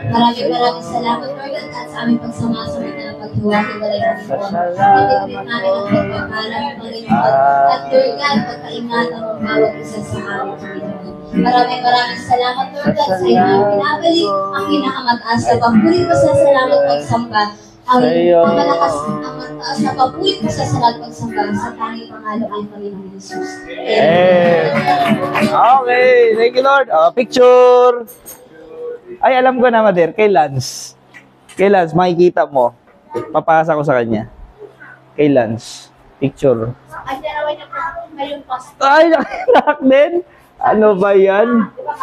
Maraming salamat, Lord God, at sa aming pagsamasama na paghiwa-hiwalay, Panginoon. Itignan namin ang pagpapala, Panginoon, at Lord God, pagkaingatan mo bawat isa sa amin, Panginoon. Maraming salamat, Lord God, sa iyong pinabalik ang pinakamataas na pagpulit mo sa salamat pagsamba. Ang mataas na papulit mo sa salat pagsamba sa tanging pangalo ay Panginoon Jesus. Amen. Okay, thank you, Lord. Picture. Ay, alam ko na, Mother, kay Lance. Kay Lance, makikita mo. Papasa ko sa kanya. Kay Lance. Picture. Ay, dalawa na po ngayon, Pastor. Ay, nakinak din. Ano ba yan?